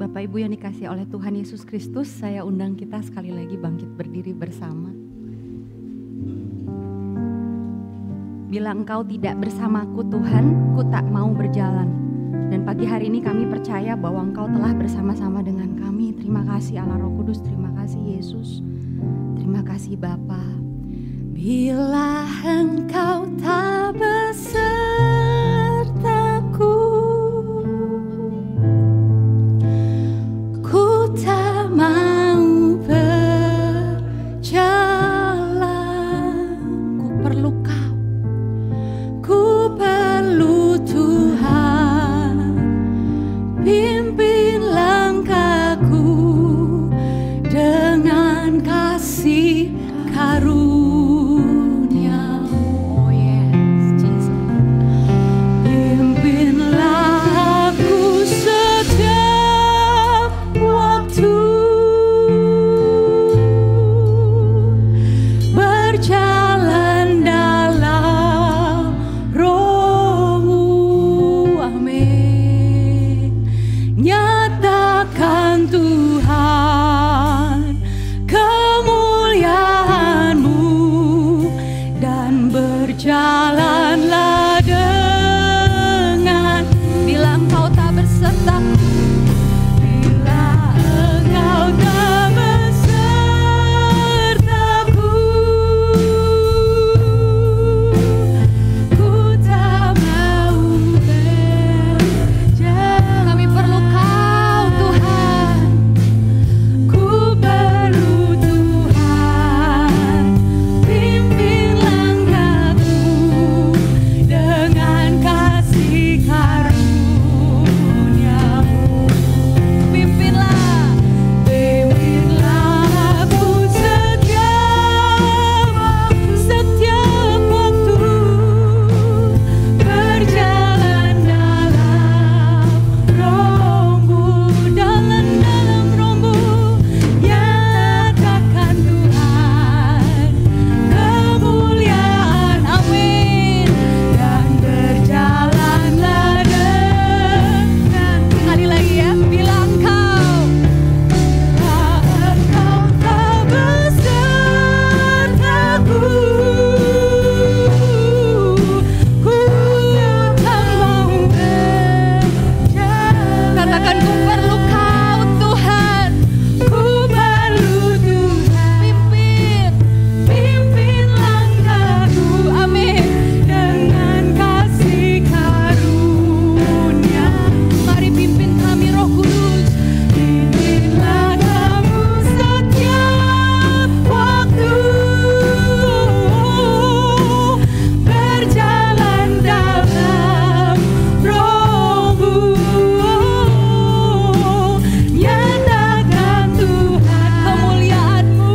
Bapak Ibu yang dikasihi oleh Tuhan Yesus Kristus, saya undang kita sekali lagi bangkit berdiri bersama. Bila Engkau tidak bersamaku Tuhan, ku tak mau berjalan. Dan pagi hari ini kami percaya bahwa Engkau telah bersama-sama dengan kami. Terima kasih Allah Roh Kudus, terima kasih Yesus, terima kasih Bapa. Bila Engkau tak besertaku, ku tak mau berjalan. Ku perlu Kau, ku perlu Tuhan. Pimpin langkahku dengan kasih karunia. Oh yes, Jesus. Pimpinlah aku setiap waktu, berjalan dalam Roh-Mu. Amin. Nyatakan Tuhan kemuliaan-Mu dan berjalanlah dengan. Bila Engkau tak besertaku, bila Engkau tak besertaku, ku tak mau berjalan. Kami perlu Kau Tuhan, ku perlu Tuhan. Pimpin langkahku dengan kasih karunia-Mu. Pimpinlah aku setiap waktu, berjalan dalam Roh-Mu, dalam Roh-Mu. Nyatakan Tuhan kemuliaan, amin, dan berjalanlah dengan. Sekali lagi ya, bila Engkau tak besertaku, ku tak mau berjalan. Katakan, ku perlu Kau Tuhan, ku perlu Tuhan. Pimpin langkahku, amin, dengan kasih karunia. Mari pimpin kami Roh Kudus. Pimpinlah Kamu setiap waktu, berjalan dalam Roh-Mu. Nyatakan Tuhan kemuliaan-Mu,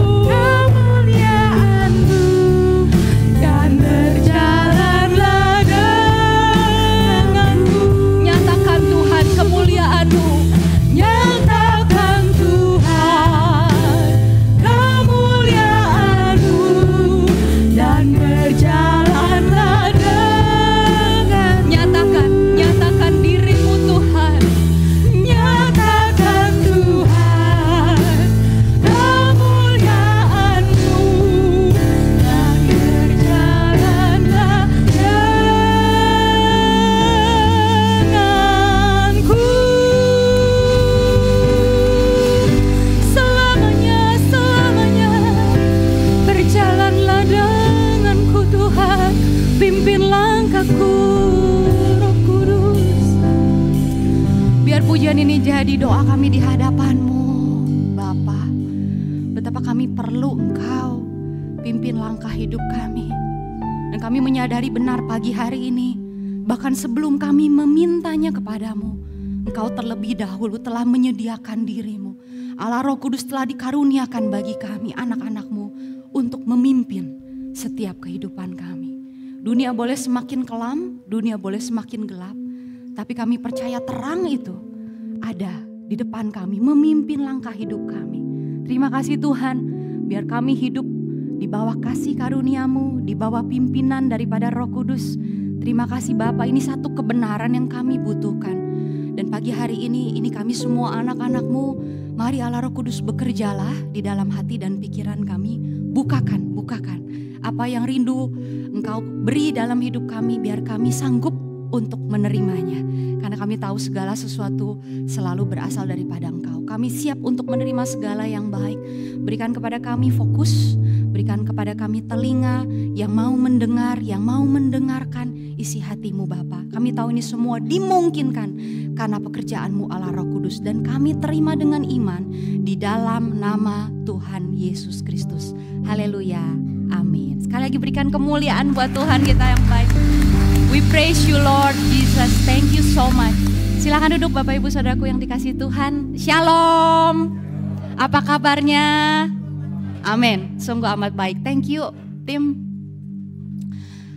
dan berjalanlah denganku. Nyatakan Tuhan kemuliaan-Mu, nyatakan Tuhan kemuliaan-Mu, dan berjalanlah dengan. Nyatakan diri-Mu Tuhan, nyatakan Tuhan kemuliaan-Mu, dan berjalanlah denganku. Selamanya berjalanlah denganku Tuhan. Pimpin langkahku Roh Kudus. Biar pujian ini jadi doa kami di hadapan-Mu Bapa. Betapa kami perlu Engkau pimpin langkah hidup kami. Dan kami menyadari benar pagi hari ini, bahkan sebelum kami memintanya kepadamu, Engkau terlebih dahulu telah menyediakan diri-Mu. Allah Roh Kudus telah dikaruniakan bagi kami anak-anak-Mu untuk memimpin setiap kehidupan kami. Dunia boleh semakin kelam, dunia boleh semakin gelap, tapi kami percaya terang itu ada di depan kami, memimpin langkah hidup kami. Terima kasih Tuhan, biar kami hidup di bawah kasih karunia-Mu, di bawah pimpinan daripada Roh Kudus. Terima kasih Bapa, ini satu kebenaran yang kami butuhkan. Dan pagi hari ini kami semua anak-anak-Mu, mari Allah Roh Kudus bekerjalah di dalam hati dan pikiran kami. Bukakan apa yang rindu Engkau beri dalam hidup kami, biar kami sanggup untuk menerimanya. Karena kami tahu segala sesuatu selalu berasal daripada Engkau. Kami siap untuk menerima segala yang baik. Berikan kepada kami fokus, berikan kepada kami telinga yang mau mendengar, yang mau mendengarkan isi hati-Mu Bapa. Kami tahu ini semua dimungkinkan karena pekerjaan-Mu Allah Roh Kudus. Dan kami terima dengan iman di dalam nama Tuhan Yesus Kristus. Haleluya, amin. Sekali lagi berikan kemuliaan buat Tuhan kita yang baik. We praise you Lord Jesus, thank you so much. Silakan duduk Bapak Ibu Saudaraku yang dikasihi Tuhan. Shalom, apa kabarnya? Amin, sungguh amat baik. Thank you tim.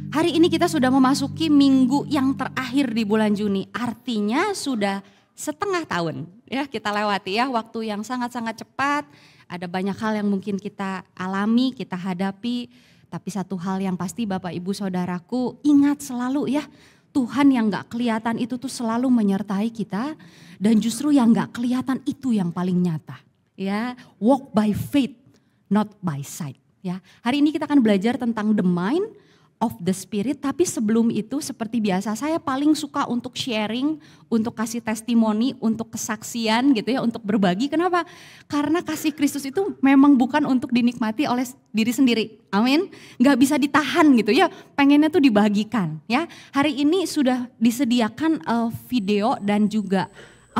Hari ini kita sudah memasuki minggu yang terakhir di bulan Juni. Artinya sudah setengah tahun ya kita lewati ya, waktu yang sangat-sangat cepat. Ada banyak hal yang mungkin kita alami, kita hadapi. Tapi satu hal yang pasti Bapak Ibu Saudaraku, ingat selalu ya, Tuhan yang gak kelihatan itu tuh selalu menyertai kita. Dan justru yang gak kelihatan itu yang paling nyata. Ya, walk by faith, not by sight. Ya, hari ini kita akan belajar tentang the mind of the spirit. Tapi sebelum itu seperti biasa saya paling suka untuk sharing, untuk kasih testimoni, untuk kesaksian gitu ya, untuk berbagi. Kenapa? Karena kasih Kristus itu memang bukan untuk dinikmati oleh diri sendiri. Amin. Gak bisa ditahan gitu ya, pengennya tuh dibagikan ya. Hari ini sudah disediakan video dan juga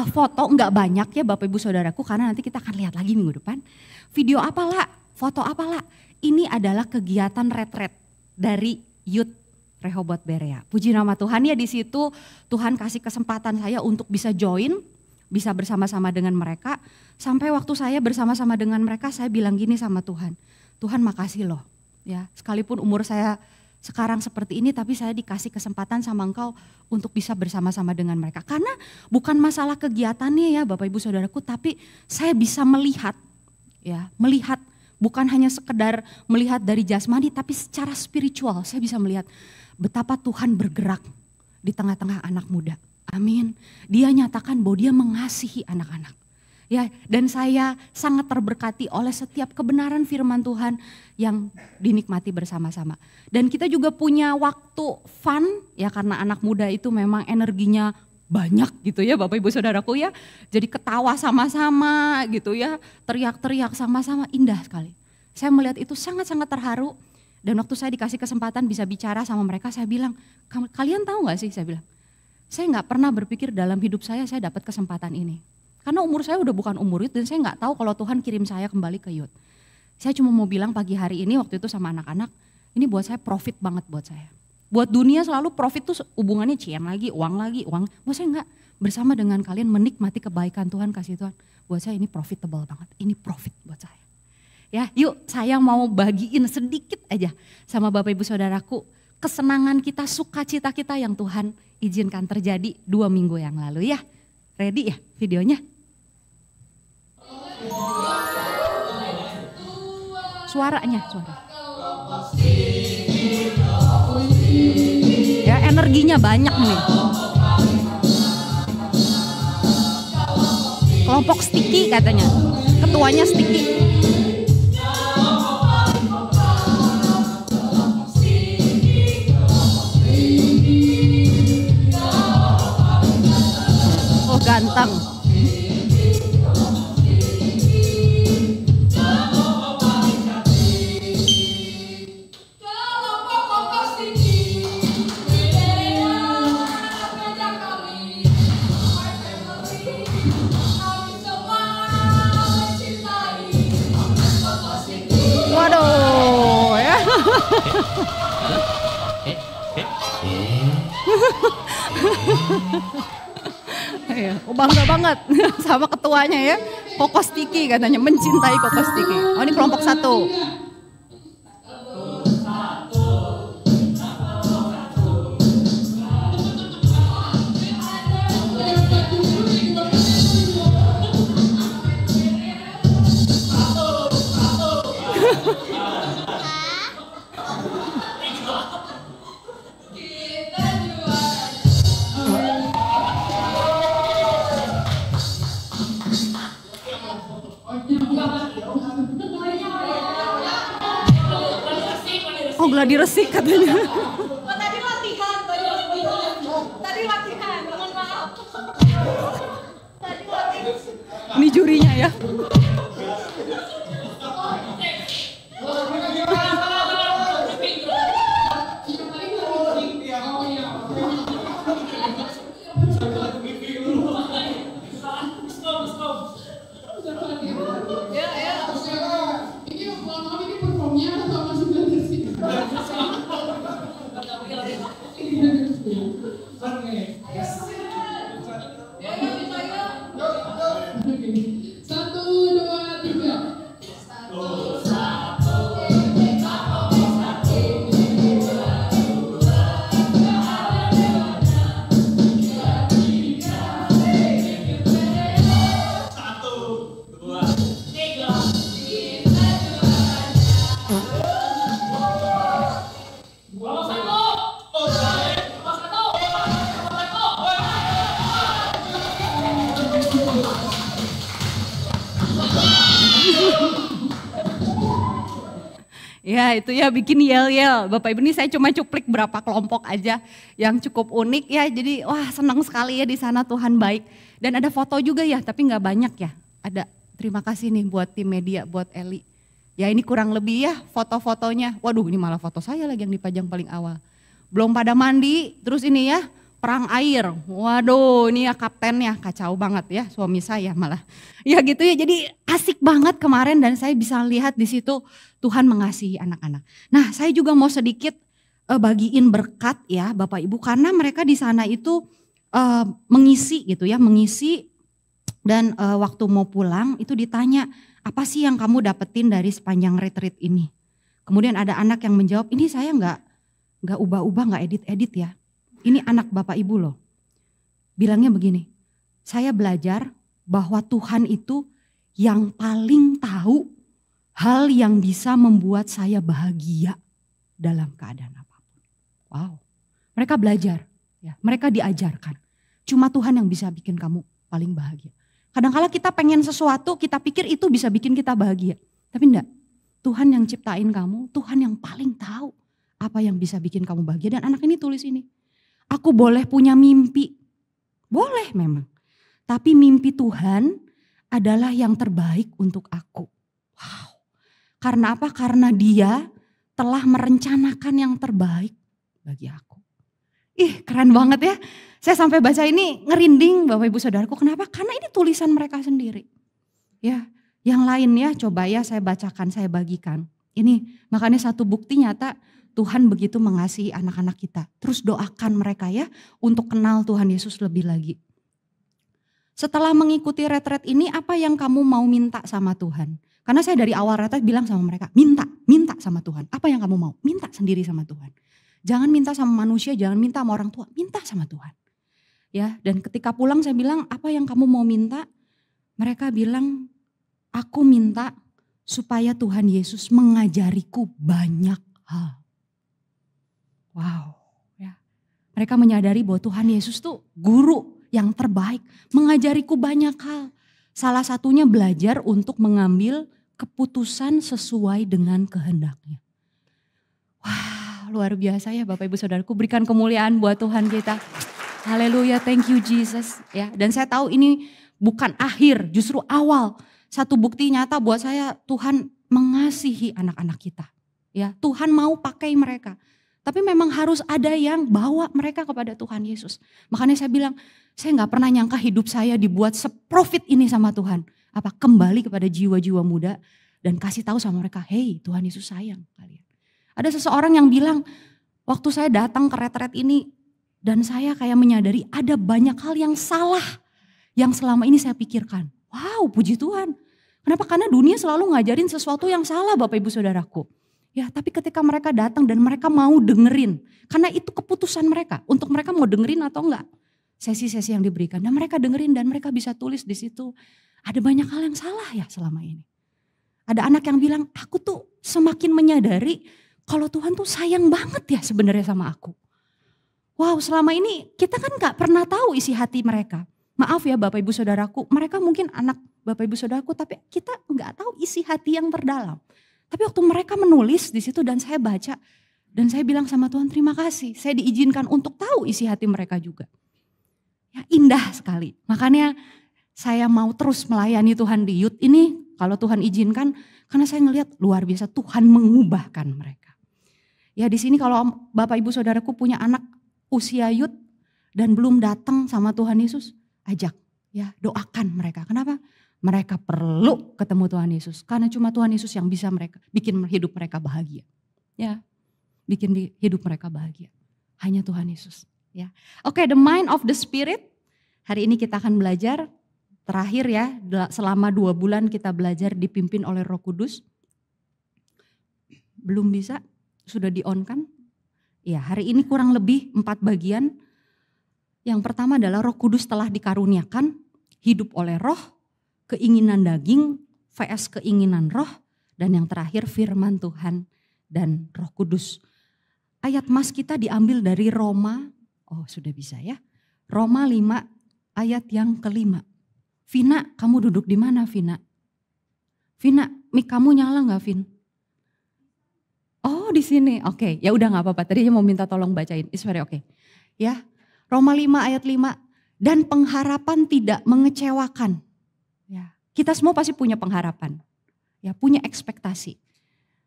foto, nggak banyak ya Bapak Ibu Saudaraku, karena nanti kita akan lihat lagi minggu depan. Video apalah, foto apalah. Ini adalah kegiatan retret dari Youth Rehoboth Berea. Puji nama Tuhan ya, di situ Tuhan kasih kesempatan saya untuk bisa join, bisa bersama-sama dengan mereka. Sampai waktu saya bersama-sama dengan mereka, saya bilang gini sama Tuhan, Tuhan makasih loh ya, sekalipun umur saya sekarang seperti ini, tapi saya dikasih kesempatan sama Engkau untuk bisa bersama-sama dengan mereka. Karena bukan masalah kegiatannya ya Bapak Ibu Saudaraku, tapi saya bisa melihat ya, melihat. Bukan hanya sekedar melihat dari jasmani, tapi secara spiritual saya bisa melihat betapa Tuhan bergerak di tengah-tengah anak muda. Amin. Dia nyatakan bahwa dia mengasihi anak-anak. Ya, dan saya sangat terberkati oleh setiap kebenaran firman Tuhan yang dinikmati bersama-sama. Dan kita juga punya waktu fun ya, karena anak muda itu memang energinya banyak gitu ya Bapak Ibu Saudaraku ya. Jadi ketawa sama-sama gitu ya, teriak-teriak sama-sama, indah sekali. Saya melihat itu sangat-sangat terharu. Dan waktu saya dikasih kesempatan bisa bicara sama mereka, saya bilang, kalian tahu gak sih, saya bilang, saya gak pernah berpikir dalam hidup saya dapat kesempatan ini. Karena umur saya udah bukan umur youth dan saya gak tahu kalau Tuhan kirim saya kembali ke youth. Saya cuma mau bilang pagi hari ini waktu itu sama anak-anak, ini buat saya profit banget buat saya. Buat dunia selalu profit tuh hubungannya cian lagi, uang. Buat saya enggak, bersama dengan kalian menikmati kebaikan Tuhan, kasih Tuhan. Buat saya ini profitable banget, ini profit buat saya. Ya yuk, saya mau bagiin sedikit aja sama Bapak Ibu Saudaraku, kesenangan kita, sukacita kita yang Tuhan izinkan terjadi 2 minggu yang lalu ya. Ready ya videonya? Suaranya. Ya, energinya banyak nih. Kelompok Sticky katanya. Ketuanya Sticky. Oh, ganteng. Waduh, ya. Bangga banget sama ketuanya ya. Koko Sticky katanya, mencintai Koko Sticky. Oh, ini kelompok 1. sebelah diresik katanya. Tadi latihan, mohon maaf. Tadi latihan. Ini jurinya ya. Ya itu ya bikin yel-yel. Bapak Ibu ini saya cuma cuplik berapa kelompok aja yang cukup unik ya. Jadi wah senang sekali ya di sana, Tuhan baik. Dan ada foto juga ya, tapi nggak banyak ya. Ada, terima kasih nih buat tim media, buat Eli. Ya ini kurang lebih ya foto-fotonya. Waduh ini malah foto saya lagi yang dipajang paling awal. Belum pada mandi, terus ini ya perang air. Waduh ini ya kaptennya, kacau banget ya suami saya malah. Ya gitu ya, jadi asik banget kemarin dan saya bisa lihat di situ Tuhan mengasihi anak-anak. Nah saya juga mau sedikit bagiin berkat ya Bapak Ibu, karena mereka di sana itu mengisi gitu ya, mengisi dan waktu mau pulang itu ditanya, apa sih yang kamu dapetin dari sepanjang retreat ini? Kemudian ada anak yang menjawab, ini saya nggak ubah-ubah, nggak edit-edit ya. Ini anak Bapak Ibu loh. Bilangnya begini, saya belajar bahwa Tuhan itu yang paling tahu hal yang bisa membuat saya bahagia dalam keadaan apapun. Wow, mereka belajar, ya, mereka diajarkan. Cuma Tuhan yang bisa bikin kamu paling bahagia. Kadang-kala kita pengen sesuatu, kita pikir itu bisa bikin kita bahagia. Tapi enggak, Tuhan yang ciptain kamu, Tuhan yang paling tahu apa yang bisa bikin kamu bahagia. Dan anak ini tulis ini, aku boleh punya mimpi, boleh memang. Tapi mimpi Tuhan adalah yang terbaik untuk aku. Wow. Karena apa? Karena Dia telah merencanakan yang terbaik bagi aku. Ih keren banget ya. Saya sampai baca ini ngerinding Bapak Ibu Saudaraku. Kenapa? Karena ini tulisan mereka sendiri. Ya, yang lain ya coba ya saya bacakan, saya bagikan. Ini makanya satu bukti nyata Tuhan begitu mengasihi anak-anak kita. Terus doakan mereka ya untuk kenal Tuhan Yesus lebih lagi. Setelah mengikuti retret ini, apa yang kamu mau minta sama Tuhan? Karena saya dari awal retret bilang sama mereka, minta sama Tuhan. Apa yang kamu mau? Minta sendiri sama Tuhan. Jangan minta sama manusia, jangan minta sama orang tua, minta sama Tuhan. Ya, dan ketika pulang saya bilang, apa yang kamu mau minta? Mereka bilang, aku minta supaya Tuhan Yesus mengajariku banyak hal. Wow, ya. Mereka menyadari bahwa Tuhan Yesus tuh guru yang terbaik, mengajariku banyak hal. Salah satunya belajar untuk mengambil keputusan sesuai dengan kehendaknya. Wah, luar biasa ya Bapak Ibu Saudaraku, berikan kemuliaan buat Tuhan kita. Haleluya, thank you Jesus. Ya, dan saya tahu ini bukan akhir, justru awal. Satu bukti nyata buat saya, Tuhan mengasihi anak-anak kita. Ya, Tuhan mau pakai mereka. Tapi memang harus ada yang bawa mereka kepada Tuhan Yesus. Makanya saya bilang, saya gak pernah nyangka hidup saya dibuat seprofit ini sama Tuhan. Apa kembali kepada jiwa-jiwa muda dan kasih tahu sama mereka, hey Tuhan Yesus sayang kalian. Ada seseorang yang bilang, waktu saya datang ke retret ini dan saya kayak menyadari ada banyak hal yang salah yang selama ini saya pikirkan. Wow, puji Tuhan. Kenapa? Karena dunia selalu ngajarin sesuatu yang salah Bapak Ibu Saudaraku. Ya, tapi ketika mereka datang dan mereka mau dengerin, karena itu keputusan mereka, untuk mereka mau dengerin atau enggak. Sesi-sesi yang diberikan, dan mereka dengerin dan mereka bisa tulis di situ. Ada banyak hal yang salah ya selama ini. Ada anak yang bilang, aku tuh semakin menyadari kalau Tuhan tuh sayang banget ya sebenarnya sama aku. Wow, selama ini kita kan gak pernah tahu isi hati mereka. Maaf ya Bapak Ibu Saudaraku, mereka mungkin anak Bapak Ibu Saudaraku, tapi kita gak tahu isi hati yang terdalam. Tapi waktu mereka menulis di situ dan saya baca, Dan saya bilang sama Tuhan, terima kasih. Saya diizinkan untuk tahu isi hati mereka juga. Ya, indah sekali. Makanya saya mau terus melayani Tuhan di youth ini. Kalau Tuhan izinkan, karena saya ngelihat luar biasa Tuhan mengubahkan mereka. Ya di sini kalau Bapak Ibu Saudaraku punya anak usia youth dan belum datang sama Tuhan Yesus, ajak ya, doakan mereka. Kenapa? Mereka perlu ketemu Tuhan Yesus. Karena cuma Tuhan Yesus yang bisa bikin hidup mereka bahagia. Ya, bikin hidup mereka bahagia. Hanya Tuhan Yesus. Ya, oke, the mind of the spirit. Hari ini kita akan belajar. Terakhir ya, selama 2 bulan kita belajar dipimpin oleh Roh Kudus. Belum bisa? Sudah di-on kan? Ya, hari ini kurang lebih 4 bagian. Yang pertama adalah Roh Kudus telah dikaruniakan, hidup oleh roh, keinginan daging, vs keinginan roh, dan yang terakhir firman Tuhan dan Roh Kudus. Ayat mas kita diambil dari Roma, sudah bisa ya. Roma 5 ayat yang ke-5. Vina, kamu duduk di mana Vina? Vina, mic kamu nyala nggak Vin? Oh di sini, oke. Ya udah nggak apa-apa. Tadinya mau minta tolong bacain. It's very okay. Ya, Roma 5 ayat 5. Dan pengharapan tidak mengecewakan. Ya, kita semua pasti punya pengharapan. Ya, punya ekspektasi.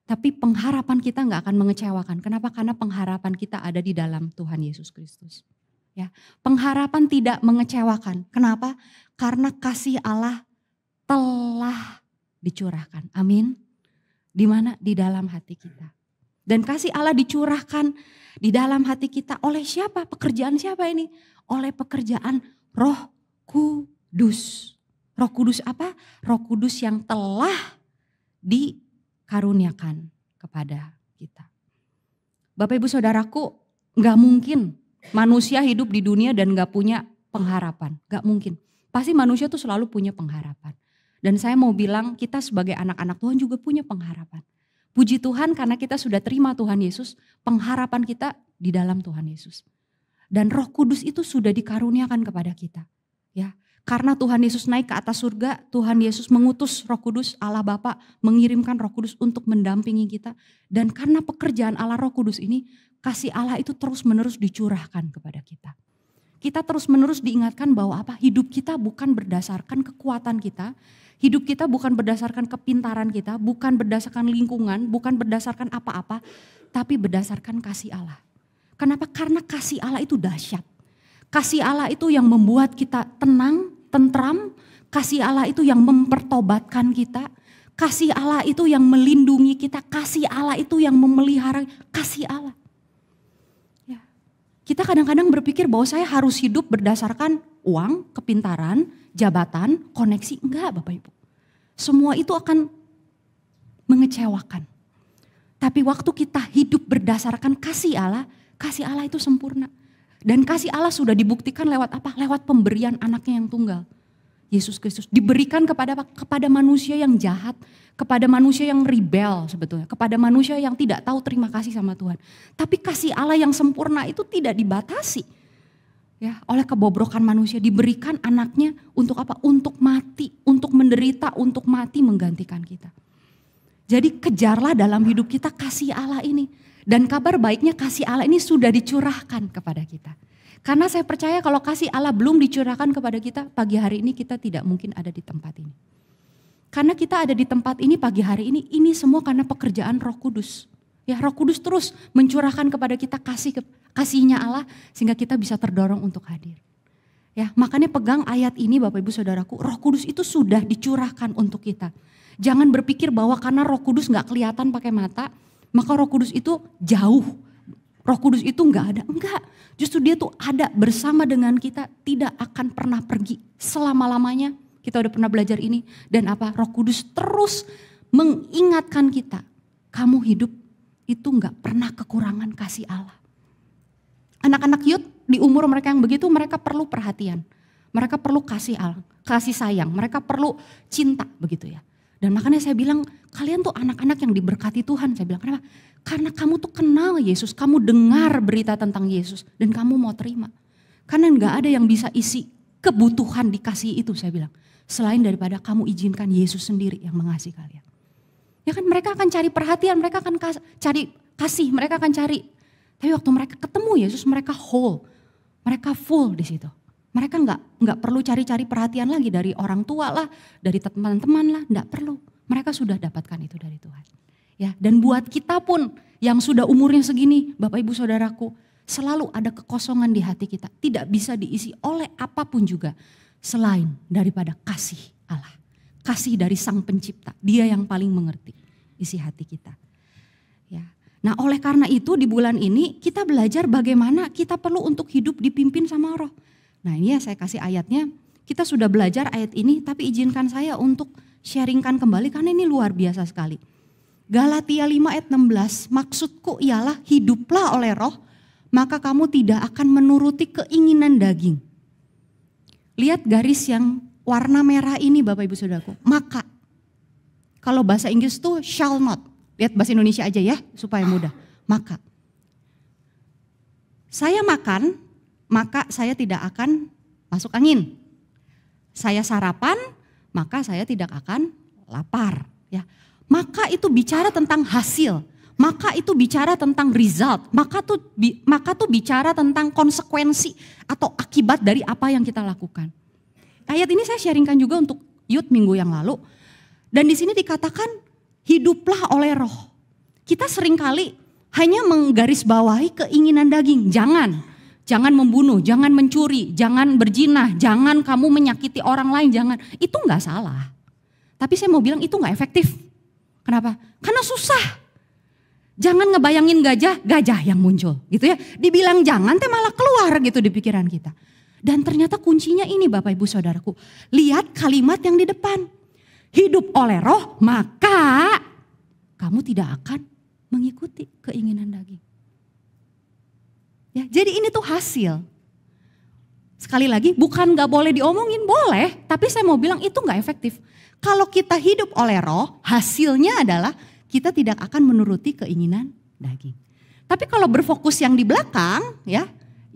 Tapi pengharapan kita nggak akan mengecewakan. Kenapa? Karena pengharapan kita ada di dalam Tuhan Yesus Kristus. Ya, pengharapan tidak mengecewakan. Kenapa? Karena kasih Allah telah dicurahkan. Amin. Di mana? Di dalam hati kita. Dan kasih Allah dicurahkan di dalam hati kita oleh siapa? Pekerjaan siapa ini? Oleh pekerjaan Roh Kudus. Roh Kudus apa? Roh Kudus yang telah dikaruniakan kepada kita. Bapak Ibu Saudaraku, gak mungkin manusia hidup di dunia dan gak punya pengharapan. Gak mungkin. Pasti manusia tuh selalu punya pengharapan. Dan saya mau bilang kita sebagai anak-anak Tuhan juga punya pengharapan. Puji Tuhan karena kita sudah terima Tuhan Yesus, pengharapan kita di dalam Tuhan Yesus. Dan Roh Kudus itu sudah dikaruniakan kepada kita. Ya, karena Tuhan Yesus naik ke atas surga, Tuhan Yesus mengutus Roh Kudus, Allah Bapa mengirimkan Roh Kudus untuk mendampingi kita. Dan karena pekerjaan Allah Roh Kudus ini, kasih Allah itu terus-menerus dicurahkan kepada kita. Kita terus-menerus diingatkan bahwa hidup kita bukan berdasarkan kekuatan kita, hidup kita bukan berdasarkan kepintaran kita, bukan berdasarkan lingkungan, bukan berdasarkan apa-apa, tapi berdasarkan kasih Allah. Kenapa? Karena kasih Allah itu dahsyat. Kasih Allah itu yang membuat kita tenang, tentram, kasih Allah itu yang mempertobatkan kita, kasih Allah itu yang melindungi kita, kasih Allah itu yang memelihara, kasih Allah. Kita kadang-kadang berpikir bahwa saya harus hidup berdasarkan uang, kepintaran, jabatan, koneksi. Enggak Bapak Ibu. Semua itu akan mengecewakan. Tapi waktu kita hidup berdasarkan kasih Allah itu sempurna. Dan kasih Allah sudah dibuktikan lewat apa? Lewat pemberian anaknya yang tunggal. Yesus Kristus diberikan kepada manusia yang jahat, kepada manusia yang rebel sebetulnya, kepada manusia yang tidak tahu terima kasih sama Tuhan. Tapi kasih Allah yang sempurna itu tidak dibatasi. Ya, oleh kebobrokan manusia diberikan anaknya untuk apa? Untuk mati, untuk menderita, untuk mati menggantikan kita. Jadi kejarlah dalam hidup kita kasih Allah ini. Dan kabar baiknya kasih Allah ini sudah dicurahkan kepada kita. Karena saya percaya kalau kasih Allah belum dicurahkan kepada kita, pagi hari ini kita tidak mungkin ada di tempat ini. Karena kita ada di tempat ini pagi hari ini semua karena pekerjaan Roh Kudus. Ya, Roh Kudus terus mencurahkan kepada kita kasihnya Allah sehingga kita bisa terdorong untuk hadir. Ya, makanya pegang ayat ini Bapak Ibu Saudaraku, Roh Kudus itu sudah dicurahkan untuk kita. Jangan berpikir bahwa karena Roh Kudus gak kelihatan pakai mata, maka Roh Kudus itu jauh. Roh Kudus itu enggak ada, enggak. Justru dia tuh ada bersama dengan kita, tidak akan pernah pergi selama-lamanya. Kita udah pernah belajar ini. Dan apa? Roh Kudus terus mengingatkan kita, kamu hidup itu enggak pernah kekurangan kasih Allah. Anak-anak youth di umur mereka yang begitu, mereka perlu perhatian. Mereka perlu kasih Allah, kasih sayang, mereka perlu cinta begitu ya. Dan makanya saya bilang, kalian tuh anak-anak yang diberkati Tuhan. Saya bilang, kenapa? Karena kamu tuh kenal Yesus, kamu dengar berita tentang Yesus dan kamu mau terima. Karena gak ada yang bisa isi kebutuhan dikasih itu, saya bilang. Selain daripada kamu izinkan Yesus sendiri yang mengasihi kalian. Ya kan mereka akan cari perhatian, mereka akan cari kasih, mereka akan cari. Tapi waktu mereka ketemu Yesus, mereka whole, mereka full di situ. Mereka nggak perlu cari-cari perhatian lagi dari orang tua lah, dari teman-teman lah, nggak perlu. Mereka sudah dapatkan itu dari Tuhan. Ya, dan buat kita pun yang sudah umurnya segini, Bapak Ibu Saudaraku, selalu ada kekosongan di hati kita. Tidak bisa diisi oleh apapun juga selain daripada kasih Allah. Kasih dari Sang Pencipta, Dia yang paling mengerti isi hati kita. Ya. Nah, oleh karena itu di bulan ini kita belajar bagaimana kita perlu untuk hidup dipimpin sama Roh. Nah, ini ya saya kasih ayatnya. Kita sudah belajar ayat ini, tapi izinkan saya untuk sharingkan kembali karena ini luar biasa sekali. Galatia 5 ayat 16, maksudku ialah hiduplah oleh Roh, maka kamu tidak akan menuruti keinginan daging. Lihat garis yang warna merah ini Bapak Ibu Saudaraku, maka. Kalau bahasa Inggris tuh shall not, lihat bahasa Indonesia aja ya supaya mudah, maka. Saya makan, maka saya tidak akan masuk angin. Saya sarapan, maka saya tidak akan lapar. Ya, maka itu bicara tentang hasil, maka itu bicara tentang result, maka tuh bicara tentang konsekuensi atau akibat dari apa yang kita lakukan. Ayat ini saya sharingkan juga untuk youth minggu yang lalu, dan di sini dikatakan hiduplah oleh Roh. Kita seringkali hanya menggarisbawahi keinginan daging, Jangan membunuh, jangan mencuri, jangan berzina, jangan kamu menyakiti orang lain, jangan. Itu enggak salah. Tapi saya mau bilang itu enggak efektif. Kenapa? Karena susah. Jangan ngebayangin gajah yang muncul gitu ya. Dibilang jangan teh malah keluar gitu di pikiran kita. Dan ternyata kuncinya ini Bapak Ibu Saudaraku. Lihat kalimat yang di depan. Hidup oleh Roh maka kamu tidak akan mengikuti keinginan daging. Ya, jadi ini tuh hasil. Sekali lagi bukan gak boleh diomongin, boleh. Tapi saya mau bilang itu gak efektif. Kalau kita hidup oleh Roh, hasilnya adalah kita tidak akan menuruti keinginan daging. Tapi kalau berfokus yang di belakang ya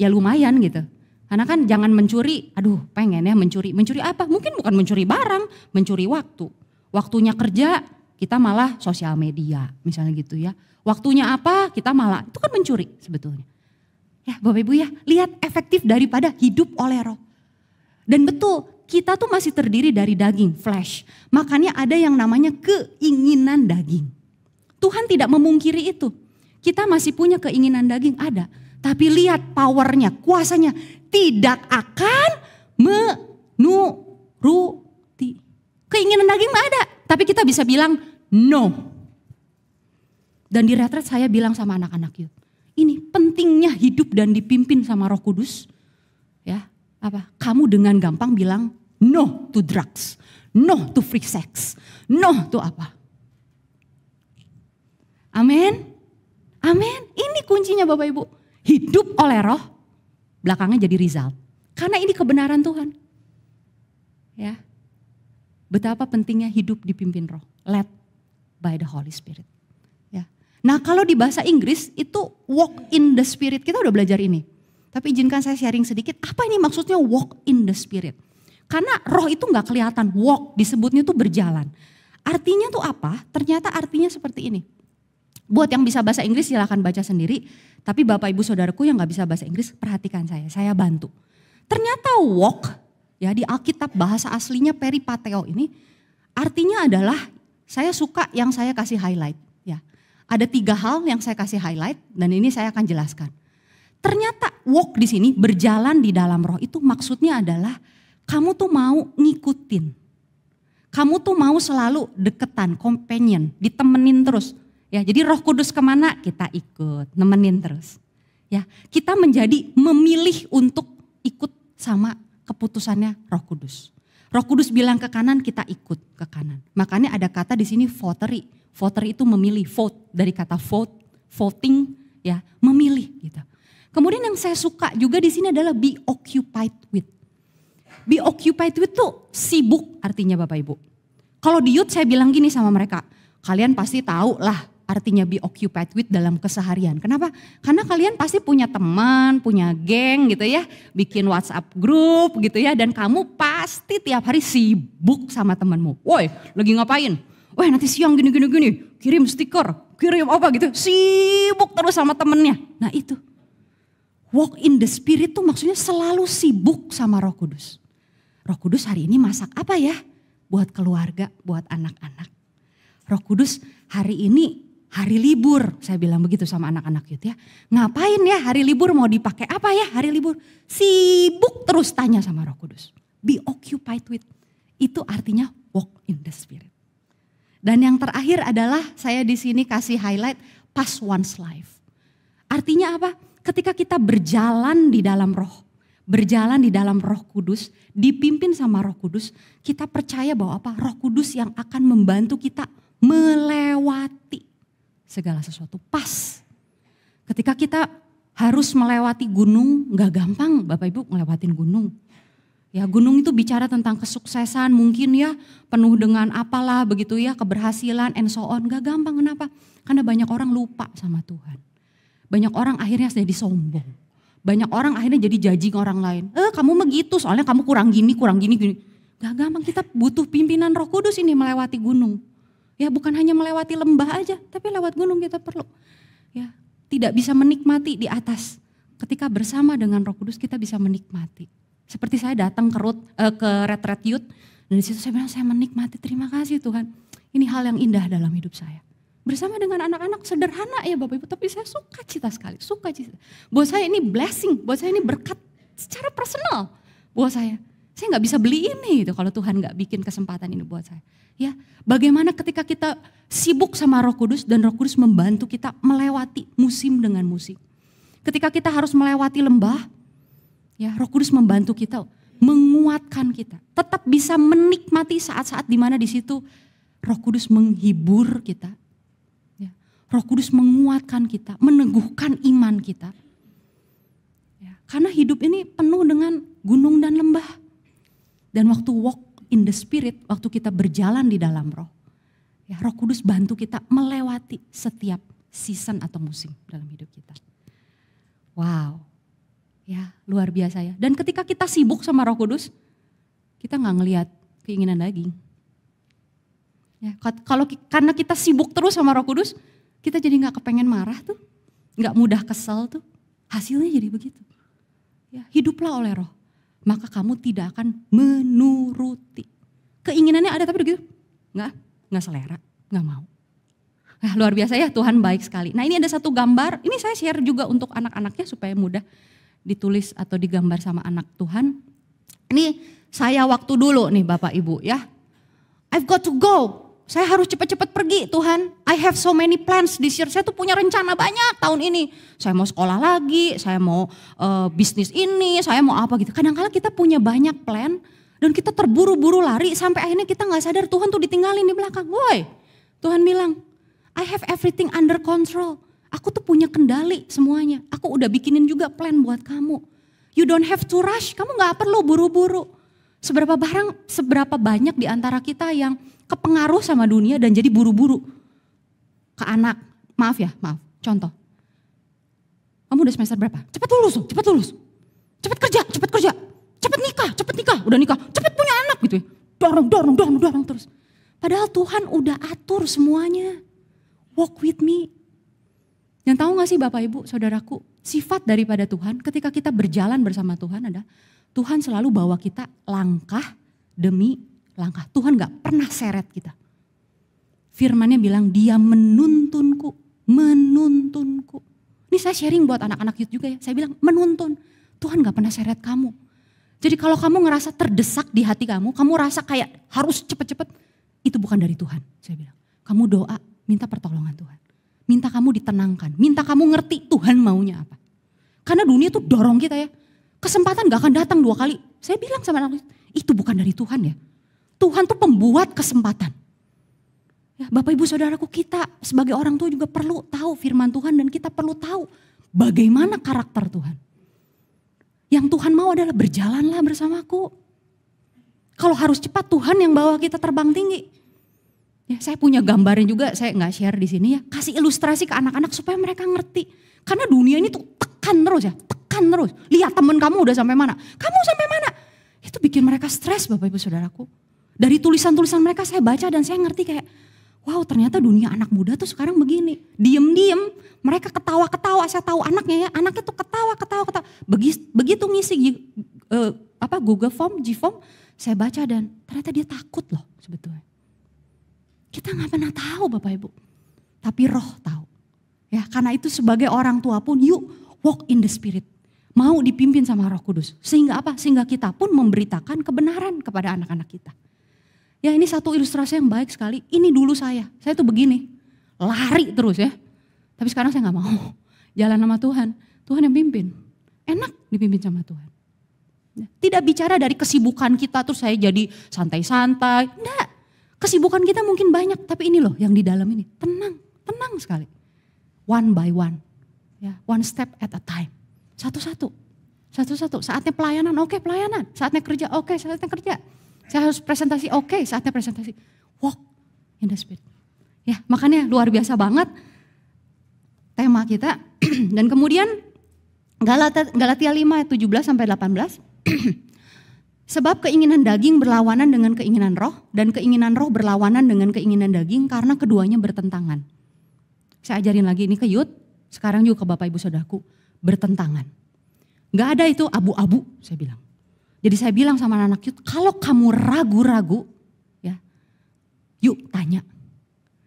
lumayan gitu. Karena kan jangan mencuri, aduh pengen ya mencuri. Mencuri apa? Mungkin bukan mencuri barang, mencuri waktu. Waktunya kerja kita malah sosial media misalnya gitu ya. Waktunya apa kita malah, itu kan mencuri sebetulnya. Ya Bapak Ibu ya, lihat efektif daripada hidup oleh Roh. Dan betul, kita tuh masih terdiri dari daging, flesh. Makanya ada yang namanya keinginan daging. Tuhan tidak memungkiri itu. Kita masih punya keinginan daging, ada. Tapi lihat powernya, kuasanya. Tidak akan menuruti. Keinginan daging mah ada, tapi kita bisa bilang no. Dan di retret saya bilang sama anak-anak yuk. Ini pentingnya hidup dan dipimpin sama Roh Kudus. Ya, apa? Kamu dengan gampang bilang no to drugs, no to free sex, no to apa? Amin. Amin. Ini kuncinya Bapak Ibu. Hidup oleh Roh, belakangnya jadi result. Karena ini kebenaran Tuhan. Ya. Betapa pentingnya hidup dipimpin Roh, led by the Holy Spirit. Nah kalau di bahasa Inggris itu walk in the spirit, kita udah belajar ini. Tapi izinkan saya sharing sedikit, apa ini maksudnya walk in the spirit? Karena roh itu gak kelihatan, walk disebutnya tuh berjalan. Artinya tuh apa? Ternyata artinya seperti ini. Buat yang bisa bahasa Inggris silahkan baca sendiri. Tapi Bapak Ibu Saudaraku yang gak bisa bahasa Inggris perhatikan saya bantu. Ternyata walk ya di Alkitab bahasa aslinya peripateo ini artinya adalah, saya suka yang saya kasih highlight. Ada 3 hal yang saya kasih highlight dan ini saya akan jelaskan. Ternyata walk di sini berjalan di dalam roh itu maksudnya adalah kamu tuh mau ngikutin. Kamu tuh mau selalu deketan, companion, ditemenin terus. Ya, jadi Roh Kudus kemana kita ikut, nemenin terus. Ya, kita menjadi memilih untuk ikut sama keputusannya Roh Kudus. Roh Kudus bilang ke kanan, kita ikut ke kanan. Makanya ada kata di sini voteri. Voter itu memilih, vote dari kata vote, voting, ya memilih gitu. Kemudian yang saya suka juga di sini adalah be occupied with. Be occupied with tuh sibuk artinya Bapak Ibu. Kalau di youth saya bilang gini sama mereka, kalian pasti tahu lah artinya be occupied with dalam keseharian. Kenapa? Karena kalian pasti punya teman, punya geng gitu ya, bikin WhatsApp group gitu ya, dan kamu pasti tiap hari sibuk sama temanmu. Woi, lagi ngapain? Wah nanti siang gini, kirim stiker, kirim apa gitu. Sibuk terus sama temennya. Nah itu. Walk in the Spirit tuh maksudnya selalu sibuk sama Roh Kudus. Roh Kudus hari ini masak apa ya? Buat keluarga, buat anak-anak. Roh Kudus hari ini hari libur. Saya bilang begitu sama anak-anak youth ya. Ngapain ya hari libur mau dipakai apa ya hari libur? Sibuk terus tanya sama Roh Kudus. Be occupied with. Itu artinya walk in the Spirit. Dan yang terakhir adalah saya di sini kasih highlight pass one's life. Artinya apa? Ketika kita berjalan di dalam roh, berjalan di dalam Roh Kudus, dipimpin sama Roh Kudus, kita percaya bahwa apa? Roh Kudus yang akan membantu kita melewati segala sesuatu. Pas. Ketika kita harus melewati gunung, gak gampang Bapak Ibu ngelewatin gunung. Ya gunung itu bicara tentang kesuksesan mungkin ya, penuh dengan apalah begitu ya, keberhasilan and so on. Gak gampang, kenapa? Karena banyak orang lupa sama Tuhan. Banyak orang akhirnya jadi sombong. Banyak orang akhirnya jadi judging orang lain. Kamu begitu soalnya kamu kurang gini. Gak gampang, kita butuh pimpinan Roh Kudus ini melewati gunung. Ya bukan hanya melewati lembah aja, tapi lewat gunung kita perlu. Ya tidak bisa menikmati di atas. Ketika bersama dengan Roh Kudus kita bisa menikmati. Seperti saya datang ke retreat youth, dan disitu saya bilang saya menikmati, terima kasih Tuhan. Ini hal yang indah dalam hidup saya. Bersama dengan anak-anak sederhana ya Bapak Ibu, tapi saya suka cita sekali, suka cita. Buat saya ini blessing, buat saya ini berkat secara personal. Buat saya nggak bisa beli ini gitu kalau Tuhan nggak bikin kesempatan ini buat saya. Ya, bagaimana ketika kita sibuk sama Roh Kudus dan Roh Kudus membantu kita melewati musim dengan musim. Ketika kita harus melewati lembah, ya Roh Kudus membantu kita, menguatkan kita, tetap bisa menikmati saat-saat di mana di situ Roh Kudus menghibur kita. Ya, Roh Kudus menguatkan kita, meneguhkan iman kita. Ya, karena hidup ini penuh dengan gunung dan lembah. Dan waktu walk in the Spirit, waktu kita berjalan di dalam roh, ya Roh Kudus bantu kita melewati setiap season atau musim dalam hidup kita. Wow, ya luar biasa ya. Dan ketika kita sibuk sama Roh Kudus, kita nggak ngelihat keinginan daging. Ya, karena kita sibuk terus sama Roh Kudus, kita jadi nggak kepengen marah tuh, nggak mudah kesel tuh. Hasilnya jadi begitu. Ya, hiduplah oleh Roh. Maka kamu tidak akan menuruti. Keinginannya ada tapi begitu, nggak selera, nggak mau. Nah, luar biasa ya, Tuhan baik sekali. Nah ini ada satu gambar, ini saya share juga untuk anak-anaknya supaya mudah ditulis atau digambar sama anak Tuhan. Ini saya waktu dulu nih Bapak Ibu ya. I've got to go. Saya harus cepat-cepat pergi Tuhan. I have so many plans this year. Saya tuh punya rencana banyak tahun ini. Saya mau sekolah lagi, saya mau bisnis ini, saya mau apa gitu. Kadang-kadang kita punya banyak plan dan kita terburu-buru lari sampai akhirnya kita gak sadar Tuhan tuh ditinggalin di belakang. Woi, Tuhan bilang, I have everything under control. Aku tuh punya kendali semuanya. Aku udah bikinin juga plan buat kamu. You don't have to rush, kamu gak perlu buru-buru. Seberapa banyak di antara kita yang kepengaruh sama dunia dan jadi buru-buru ke anak. Maaf, contoh. Kamu udah semester berapa? Cepat lulus. Cepat kerja. Cepat nikah. Udah nikah, cepat punya anak gitu ya. Dorong terus. Padahal Tuhan udah atur semuanya. Walk with me. Dan tahu gak sih Bapak Ibu, saudaraku, sifat daripada Tuhan ketika kita berjalan bersama Tuhan adalah Tuhan selalu bawa kita langkah demi langkah. Tuhan gak pernah seret kita. Firman-Nya bilang dia menuntunku. Ini saya sharing buat anak-anak youth juga ya. Saya bilang menuntun. Tuhan gak pernah seret kamu. Jadi kalau kamu ngerasa terdesak di hati kamu rasa kayak harus cepet-cepet. Itu bukan dari Tuhan, saya bilang. Kamu doa, minta pertolongan Tuhan. Minta kamu ditenangkan, minta kamu ngerti Tuhan maunya apa. Karena dunia tuh dorong kita ya. Kesempatan gak akan datang 2 kali. Saya bilang sama anak itu bukan dari Tuhan ya. Tuhan tuh pembuat kesempatan. Ya, Bapak Ibu Saudaraku, kita sebagai orang tua juga perlu tahu firman Tuhan dan kita perlu tahu bagaimana karakter Tuhan. Yang Tuhan mau adalah berjalanlah bersamaku. Kalau harus cepat Tuhan yang bawa kita terbang tinggi. Ya, saya punya gambarnya juga, saya nggak share di sini ya. Kasih ilustrasi ke anak-anak supaya mereka ngerti. Karena dunia ini tuh tekan terus. Lihat temen kamu udah sampai mana, kamu sampai mana. Itu bikin mereka stres Bapak Ibu Saudaraku. Dari tulisan-tulisan mereka saya baca dan saya ngerti kayak, wow ternyata dunia anak muda tuh sekarang begini. Diem-diem mereka ketawa-ketawa, saya tahu anaknya ya, anaknya tuh ketawa-ketawa. Begitu ngisi Google Form, G-Form, saya baca dan ternyata dia takut loh sebetulnya. Kita gak pernah tahu Bapak Ibu, tapi Roh tahu. Ya, karena itu sebagai orang tua pun yuk walk in the Spirit. Mau dipimpin sama Roh Kudus. Sehingga apa? Sehingga kita pun memberitakan kebenaran kepada anak-anak kita. Ya ini satu ilustrasi yang baik sekali. Ini dulu saya tuh begini. Lari terus ya. Tapi sekarang saya gak mau. Jalan sama Tuhan. Tuhan yang pimpin. Enak dipimpin sama Tuhan. Tidak bicara dari kesibukan kita terus saya jadi santai-santai. Enggak. Kesibukan kita mungkin banyak. Tapi ini loh yang di dalam ini. Tenang sekali. One by one. Ya, one step at a time. Satu-satu. Saatnya pelayanan, oke pelayanan. Saatnya kerja, oke saatnya kerja. Saya harus presentasi, oke saatnya presentasi. Walk in the Spirit. Ya, makanya luar biasa banget tema kita. Dan kemudian Galatia 5 ayat 17 sampai 18. Sebab keinginan daging berlawanan dengan keinginan roh dan keinginan roh berlawanan dengan keinginan daging karena keduanya bertentangan. Saya ajarin lagi ini ke Yud, sekarang juga ke Bapak Ibu Saudaraku. Bertentangan. Gak ada itu abu-abu saya bilang. Jadi saya bilang sama anak Yud, kalau kamu ragu-ragu ya, yuk tanya.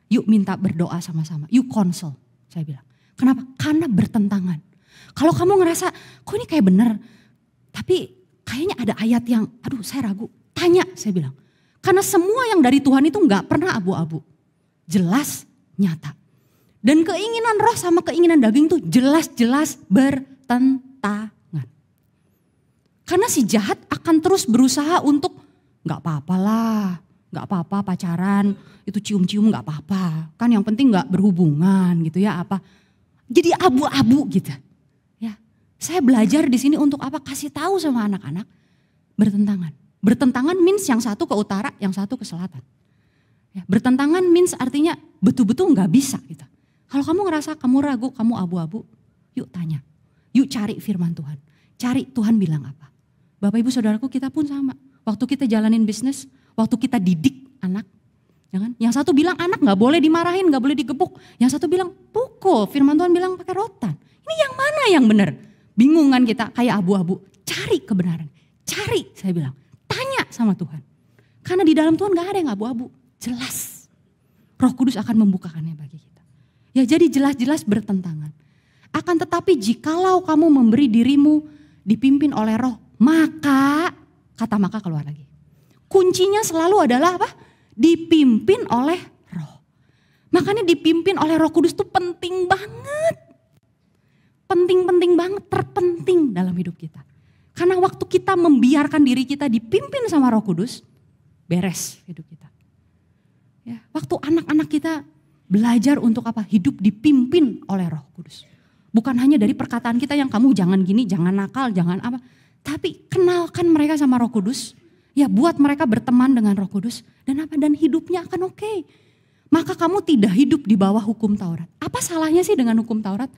Yuk minta berdoa sama-sama, yuk konsel saya bilang. Kenapa? Karena bertentangan. Kalau kamu ngerasa kok ini kayak bener, tapi kayaknya ada ayat yang aduh saya ragu. Tanya saya bilang. Karena semua yang dari Tuhan itu gak pernah abu-abu. Jelas, nyata. Dan keinginan roh sama keinginan daging itu jelas-jelas bertentangan. Karena si jahat akan terus berusaha untuk gak apa-apalah, gak apa-apa pacaran, itu cium-cium gak apa-apa. Kan yang penting gak berhubungan gitu ya apa. Jadi abu-abu gitu. Ya, saya belajar di sini untuk apa? Kasih tahu sama anak-anak bertentangan. Bertentangan means yang satu ke utara, yang satu ke selatan. Ya, bertentangan means artinya betul-betul gak bisa gitu. Kalau kamu ngerasa kamu ragu, kamu abu-abu, yuk tanya. Yuk cari firman Tuhan. Cari Tuhan bilang apa. Bapak Ibu Saudaraku kita pun sama. Waktu kita jalanin bisnis, waktu kita didik anak. Ya kan? Yang satu bilang anak gak boleh dimarahin, gak boleh digebuk. Yang satu bilang pukul, firman Tuhan bilang pakai rotan. Ini yang mana yang benar? Bingung kan kita kayak abu-abu. Cari kebenaran. Cari saya bilang. Tanya sama Tuhan. Karena di dalam Tuhan gak ada yang abu-abu. Jelas. Roh Kudus akan membukakannya bagi kita. Ya jadi jelas-jelas bertentangan. Akan tetapi jikalau kamu memberi dirimu dipimpin oleh roh, maka, kata maka keluar lagi. Kuncinya selalu adalah apa? Dipimpin oleh roh. Makanya dipimpin oleh Roh Kudus itu penting banget. Penting banget, terpenting dalam hidup kita. Karena waktu kita membiarkan diri kita dipimpin sama Roh Kudus, beres hidup kita. Ya, waktu anak-anak kita belajar untuk apa? Hidup dipimpin oleh Roh Kudus. Bukan hanya dari perkataan kita yang kamu jangan gini, jangan nakal, jangan apa. Tapi kenalkan mereka sama Roh Kudus. Ya buat mereka berteman dengan Roh Kudus. Dan apa? Dan hidupnya akan oke. Maka kamu tidak hidup di bawah hukum Taurat. Apa salahnya sih dengan hukum Taurat?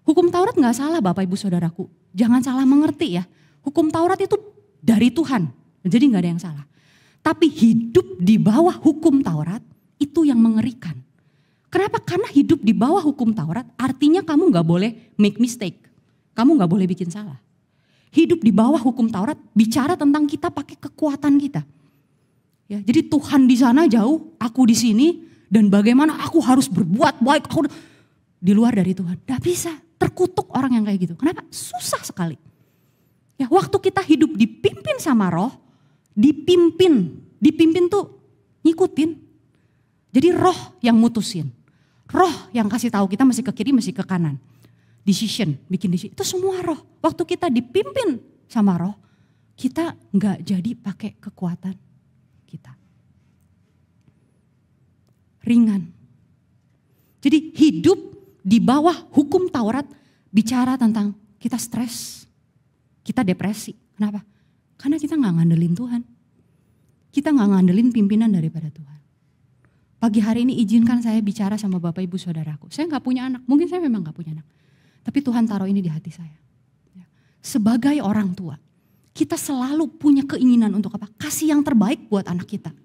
Hukum Taurat gak salah Bapak Ibu Saudaraku. Jangan salah mengerti ya. Hukum Taurat itu dari Tuhan. Jadi gak ada yang salah. Tapi hidup di bawah hukum Taurat itu yang mengerikan. Kenapa? Karena hidup di bawah hukum Taurat artinya kamu gak boleh make mistake. Kamu gak boleh bikin salah. Hidup di bawah hukum Taurat bicara tentang kita pakai kekuatan kita. Ya, jadi Tuhan di sana jauh, aku di sini, dan bagaimana aku harus berbuat baik. Aku di luar dari Tuhan. Gak bisa, terkutuk orang yang kayak gitu. Kenapa? Susah sekali. Ya, waktu kita hidup dipimpin sama Roh, dipimpin tuh ngikutin. Jadi Roh yang mutusin. Roh yang kasih tahu kita mesti ke kiri, mesti ke kanan. Bikin decision, itu semua Roh. Waktu kita dipimpin sama Roh, kita nggak jadi pakai kekuatan kita. Ringan. Jadi hidup di bawah hukum Taurat bicara tentang kita stres, kita depresi. Kenapa? Karena kita nggak ngandelin Tuhan. Kita nggak ngandelin pimpinan daripada Tuhan. Pagi hari ini izinkan saya bicara sama Bapak Ibu Saudaraku. Saya nggak punya anak, mungkin saya memang nggak punya anak. Tapi Tuhan taruh ini di hati saya. Sebagai orang tua, kita selalu punya keinginan untuk apa? Kasih yang terbaik buat anak kita.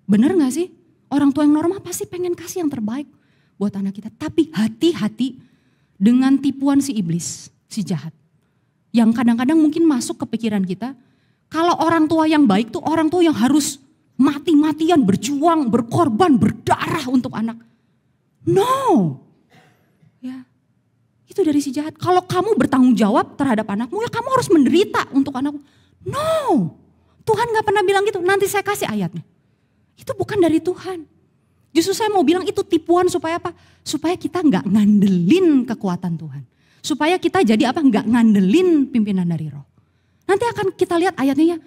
Benar gak sih? Orang tua yang normal pasti pengen kasih yang terbaik buat anak kita. Tapi hati-hati dengan tipuan si iblis, si jahat. Yang kadang-kadang mungkin masuk ke pikiran kita, kalau orang tua yang baik tuh orang tua yang harus mati-matian berjuang, berkorban, berdarah untuk anak. No. Ya. Itu dari si jahat. Kalau kamu bertanggung jawab terhadap anakmu, ya kamu harus menderita untuk anakmu. No. Tuhan gak pernah bilang gitu. Nanti saya kasih ayatnya. Itu bukan dari Tuhan. Justru saya mau bilang itu tipuan supaya apa? Supaya kita gak ngandelin kekuatan Tuhan. Supaya kita jadi apa? Gak ngandelin pimpinan dari roh. Nanti akan kita lihat ayatnya ya.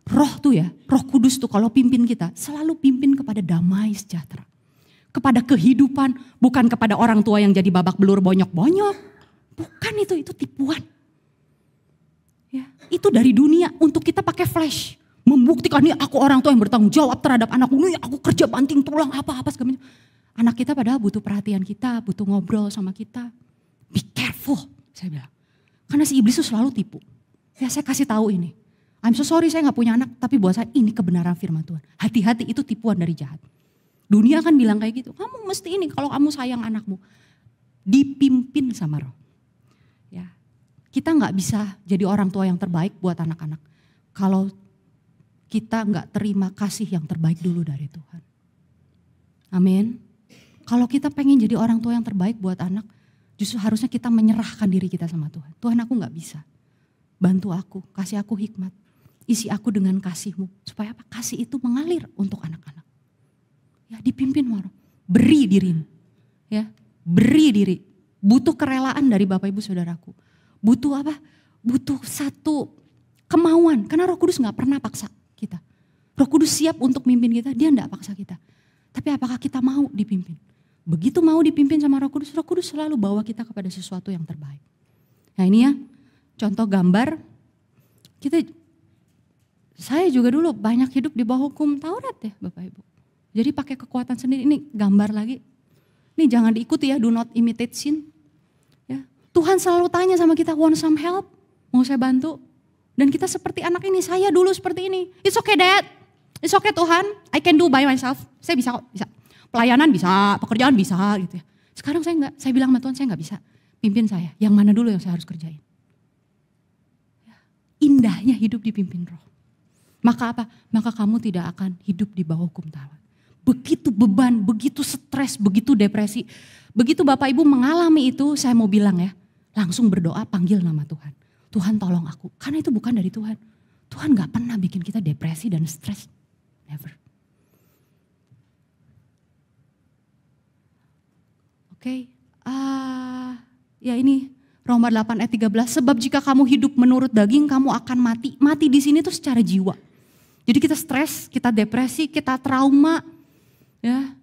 Roh tuh ya, Roh Kudus tuh kalau pimpin kita selalu pimpin kepada damai sejahtera. Kepada kehidupan, bukan kepada orang tua yang jadi babak belur bonyok-bonyok. Bukan itu tipuan. Ya, itu dari dunia untuk kita pakai flash. Membuktikan nih aku orang tua yang bertanggung jawab terhadap anakku. Nih aku kerja banting tulang apa-apa segala macam. Anak kita padahal butuh perhatian kita, butuh ngobrol sama kita. Be careful, saya bilang. Karena si iblis itu selalu tipu. Ya saya kasih tahu ini. I'm so sorry saya gak punya anak, tapi buat saya ini kebenaran firman Tuhan. Hati-hati itu tipuan dari jahat. Dunia kan bilang kayak gitu, kamu mesti ini kalau kamu sayang anakmu. Dipimpin sama roh. Ya, kita gak bisa jadi orang tua yang terbaik buat anak-anak. Kalau kita gak terima kasih yang terbaik dulu dari Tuhan. Amin. Kalau kita pengen jadi orang tua yang terbaik buat anak, justru harusnya kita menyerahkan diri kita sama Tuhan. Tuhan aku gak bisa, bantu aku, kasih aku hikmat. Isi aku dengan kasih-Mu. Supaya apa? Kasih itu mengalir untuk anak-anak. Ya dipimpin sama roh. Beri dirimu. Ya, beri diri. Butuh kerelaan dari Bapak Ibu Saudaraku. Butuh apa? Butuh satu kemauan. Karena Roh Kudus gak pernah paksa kita. Roh Kudus siap untuk mimpin kita, dia gak paksa kita. Tapi apakah kita mau dipimpin? Begitu mau dipimpin sama Roh Kudus selalu bawa kita kepada sesuatu yang terbaik. Nah ini ya, contoh gambar. Saya juga dulu banyak hidup di bawah hukum Taurat ya Bapak Ibu. Jadi pakai kekuatan sendiri, ini gambar lagi. Ini jangan diikuti ya, do not imitate sin. Ya. Tuhan selalu tanya sama kita, want some help? Mau saya bantu? Dan kita seperti anak ini, saya dulu seperti ini. It's okay Dad, it's okay Tuhan, I can do by myself. Saya bisa kok, bisa. Pelayanan bisa, pekerjaan bisa gitu ya. Sekarang saya enggak, saya bilang sama Tuhan saya enggak bisa. Pimpin saya, yang mana dulu yang saya harus kerjain. Ya. Indahnya hidup dipimpin roh. Maka apa? Maka kamu tidak akan hidup di bawah hukum Taurat. Begitu beban, begitu stres, begitu depresi. Begitu Bapak Ibu mengalami itu, saya mau bilang ya, langsung berdoa panggil nama Tuhan. Tuhan tolong aku, karena itu bukan dari Tuhan. Tuhan gak pernah bikin kita depresi dan stres. Never. Oke, ya ini Roma 8 ayat 13. Sebab jika kamu hidup menurut daging, kamu akan mati. Mati di sini tuh secara jiwa. Jadi kita stres, kita depresi, kita trauma, ya,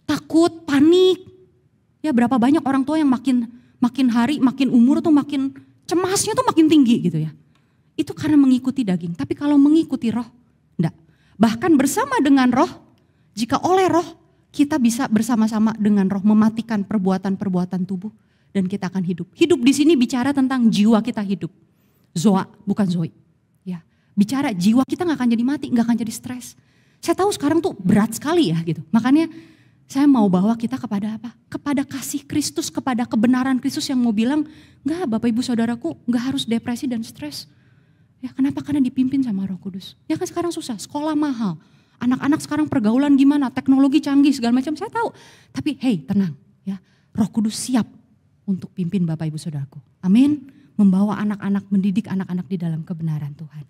takut, panik. Ya berapa banyak orang tua yang makin hari, makin umur tuh makin cemasnya tuh makin tinggi gitu ya. Itu karena mengikuti daging. Tapi kalau mengikuti roh, enggak. Bahkan bersama dengan roh, jika oleh roh, kita bisa bersama-sama dengan roh mematikan perbuatan-perbuatan tubuh. Dan kita akan hidup. Hidup di sini bicara tentang jiwa kita hidup. Zoa, bukan Zoe. Ya, bicara jiwa kita gak akan jadi mati, gak akan jadi stres. Saya tahu sekarang tuh berat sekali ya gitu. Makanya saya mau bawa kita kepada apa? Kepada kasih Kristus, kepada kebenaran Kristus yang mau bilang, enggak Bapak Ibu Saudaraku, enggak harus depresi dan stres. Ya kenapa? Karena dipimpin sama Roh Kudus. Ya kan sekarang susah, sekolah mahal. Anak-anak sekarang pergaulan gimana, teknologi canggih segala macam saya tahu. Tapi hey tenang ya, Roh Kudus siap untuk pimpin Bapak Ibu Saudaraku. Amin. Membawa anak-anak, mendidik anak-anak di dalam kebenaran Tuhan.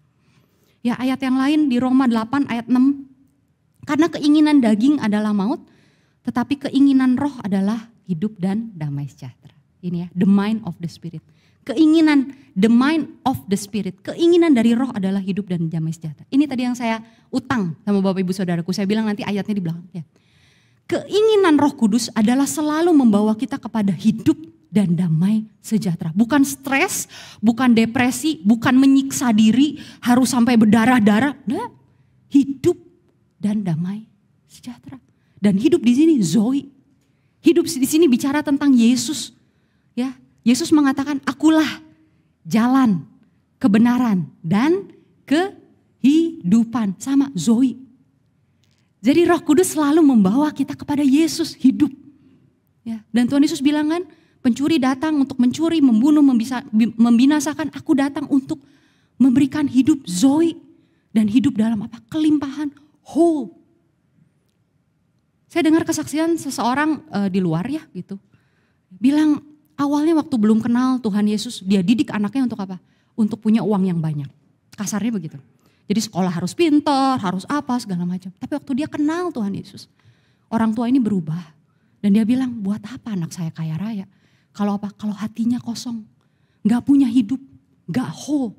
Ya ayat yang lain di Roma 8 ayat 6. Karena keinginan daging adalah maut, tetapi keinginan roh adalah hidup dan damai sejahtera. Ini ya, the mind of the spirit. Keinginan, the mind of the spirit. Keinginan dari roh adalah hidup dan damai sejahtera. Ini tadi yang saya utang sama Bapak Ibu Saudaraku. Saya bilang nanti ayatnya di belakang. Ya. Keinginan Roh Kudus adalah selalu membawa kita kepada hidup dan damai sejahtera. Bukan stres, bukan depresi, bukan menyiksa diri, harus sampai berdarah-darah. Nah, hidup dan damai sejahtera. Dan hidup di sini Zoe. Hidup di sini bicara tentang Yesus. Ya, Yesus mengatakan, akulah jalan, kebenaran dan kehidupan. Sama Zoe. Jadi Roh Kudus selalu membawa kita kepada Yesus hidup. Ya, dan Tuhan Yesus bilang kan, pencuri datang untuk mencuri, membunuh, membinasakan. Aku datang untuk memberikan hidup zoe dan hidup dalam apa? Kelimpahan, whole. Saya dengar kesaksian seseorang di luar ya gitu. Bilang awalnya waktu belum kenal Tuhan Yesus, dia didik anaknya untuk apa? Untuk punya uang yang banyak. Kasarnya begitu. Jadi sekolah harus pintar, harus apa segala macam. Tapi waktu dia kenal Tuhan Yesus, orang tua ini berubah. Dan dia bilang, buat apa anak saya kaya raya? Kalau apa? Kalau hatinya kosong, gak punya hidup, gak whole.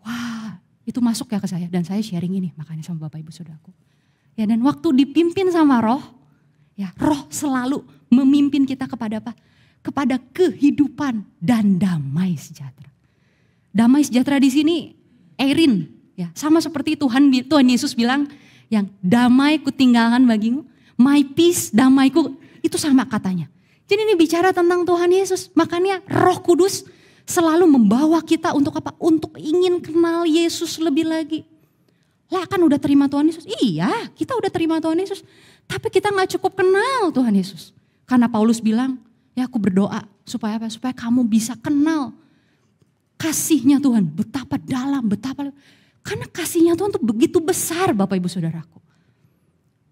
Wah, itu masuk ya ke saya. Dan saya sharing ini makanya sama Bapak Ibu Saudaraku. Ya, dan waktu dipimpin sama Roh, ya Roh selalu memimpin kita kepada apa? Kepada kehidupan dan damai sejahtera. Damai sejahtera di sini Erin, ya sama seperti Tuhan Yesus bilang, yang damai ku tinggalkan bagimu, my peace, damaiku, itu sama katanya. Jadi ini bicara tentang Tuhan Yesus, makanya Roh Kudus selalu membawa kita untuk apa? Untuk ingin kenal Yesus lebih lagi. Lah kan udah terima Tuhan Yesus, iya kita udah terima Tuhan Yesus, tapi kita gak cukup kenal Tuhan Yesus. Karena Paulus bilang, ya aku berdoa supaya apa? Supaya kamu bisa kenal kasihnya Tuhan, betapa dalam, betapa, karena kasihnya Tuhan tuh begitu besar Bapak Ibu Saudaraku.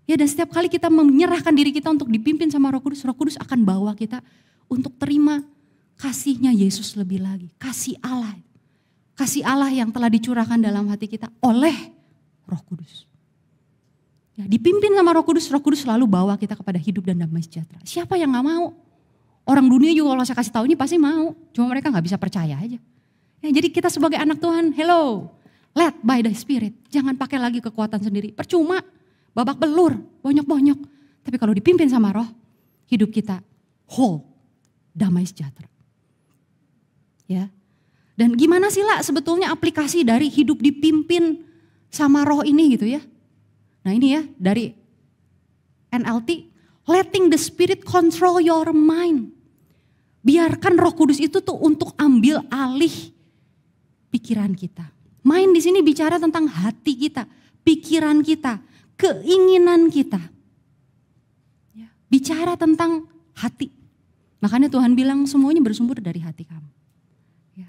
Ya, dan setiap kali kita menyerahkan diri kita untuk dipimpin sama Roh Kudus akan bawa kita untuk terima kasihnya Yesus lebih lagi. Kasih Allah yang telah dicurahkan dalam hati kita oleh Roh Kudus. Ya, dipimpin sama Roh Kudus selalu bawa kita kepada hidup dan damai sejahtera. Siapa yang gak mau? Orang dunia juga kalau saya kasih tahu ini pasti mau, cuma mereka gak bisa percaya aja. Ya, jadi kita sebagai anak Tuhan, hello, led by the Spirit. Jangan pakai lagi kekuatan sendiri, percuma, babak belur, bonyok-bonyok. Tapi kalau dipimpin sama Roh, hidup kita whole, damai sejahtera. Ya, dan gimana sih lah sebetulnya aplikasi dari hidup dipimpin sama Roh ini gitu ya. Nah ini ya dari NLT, letting the Spirit control your mind. Biarkan Roh Kudus itu tuh untuk ambil alih pikiran kita. Mind di sini bicara tentang hati kita, pikiran kita, keinginan kita. Ya, bicara tentang hati. Makanya Tuhan bilang semuanya bersumber dari hati kamu. Ya.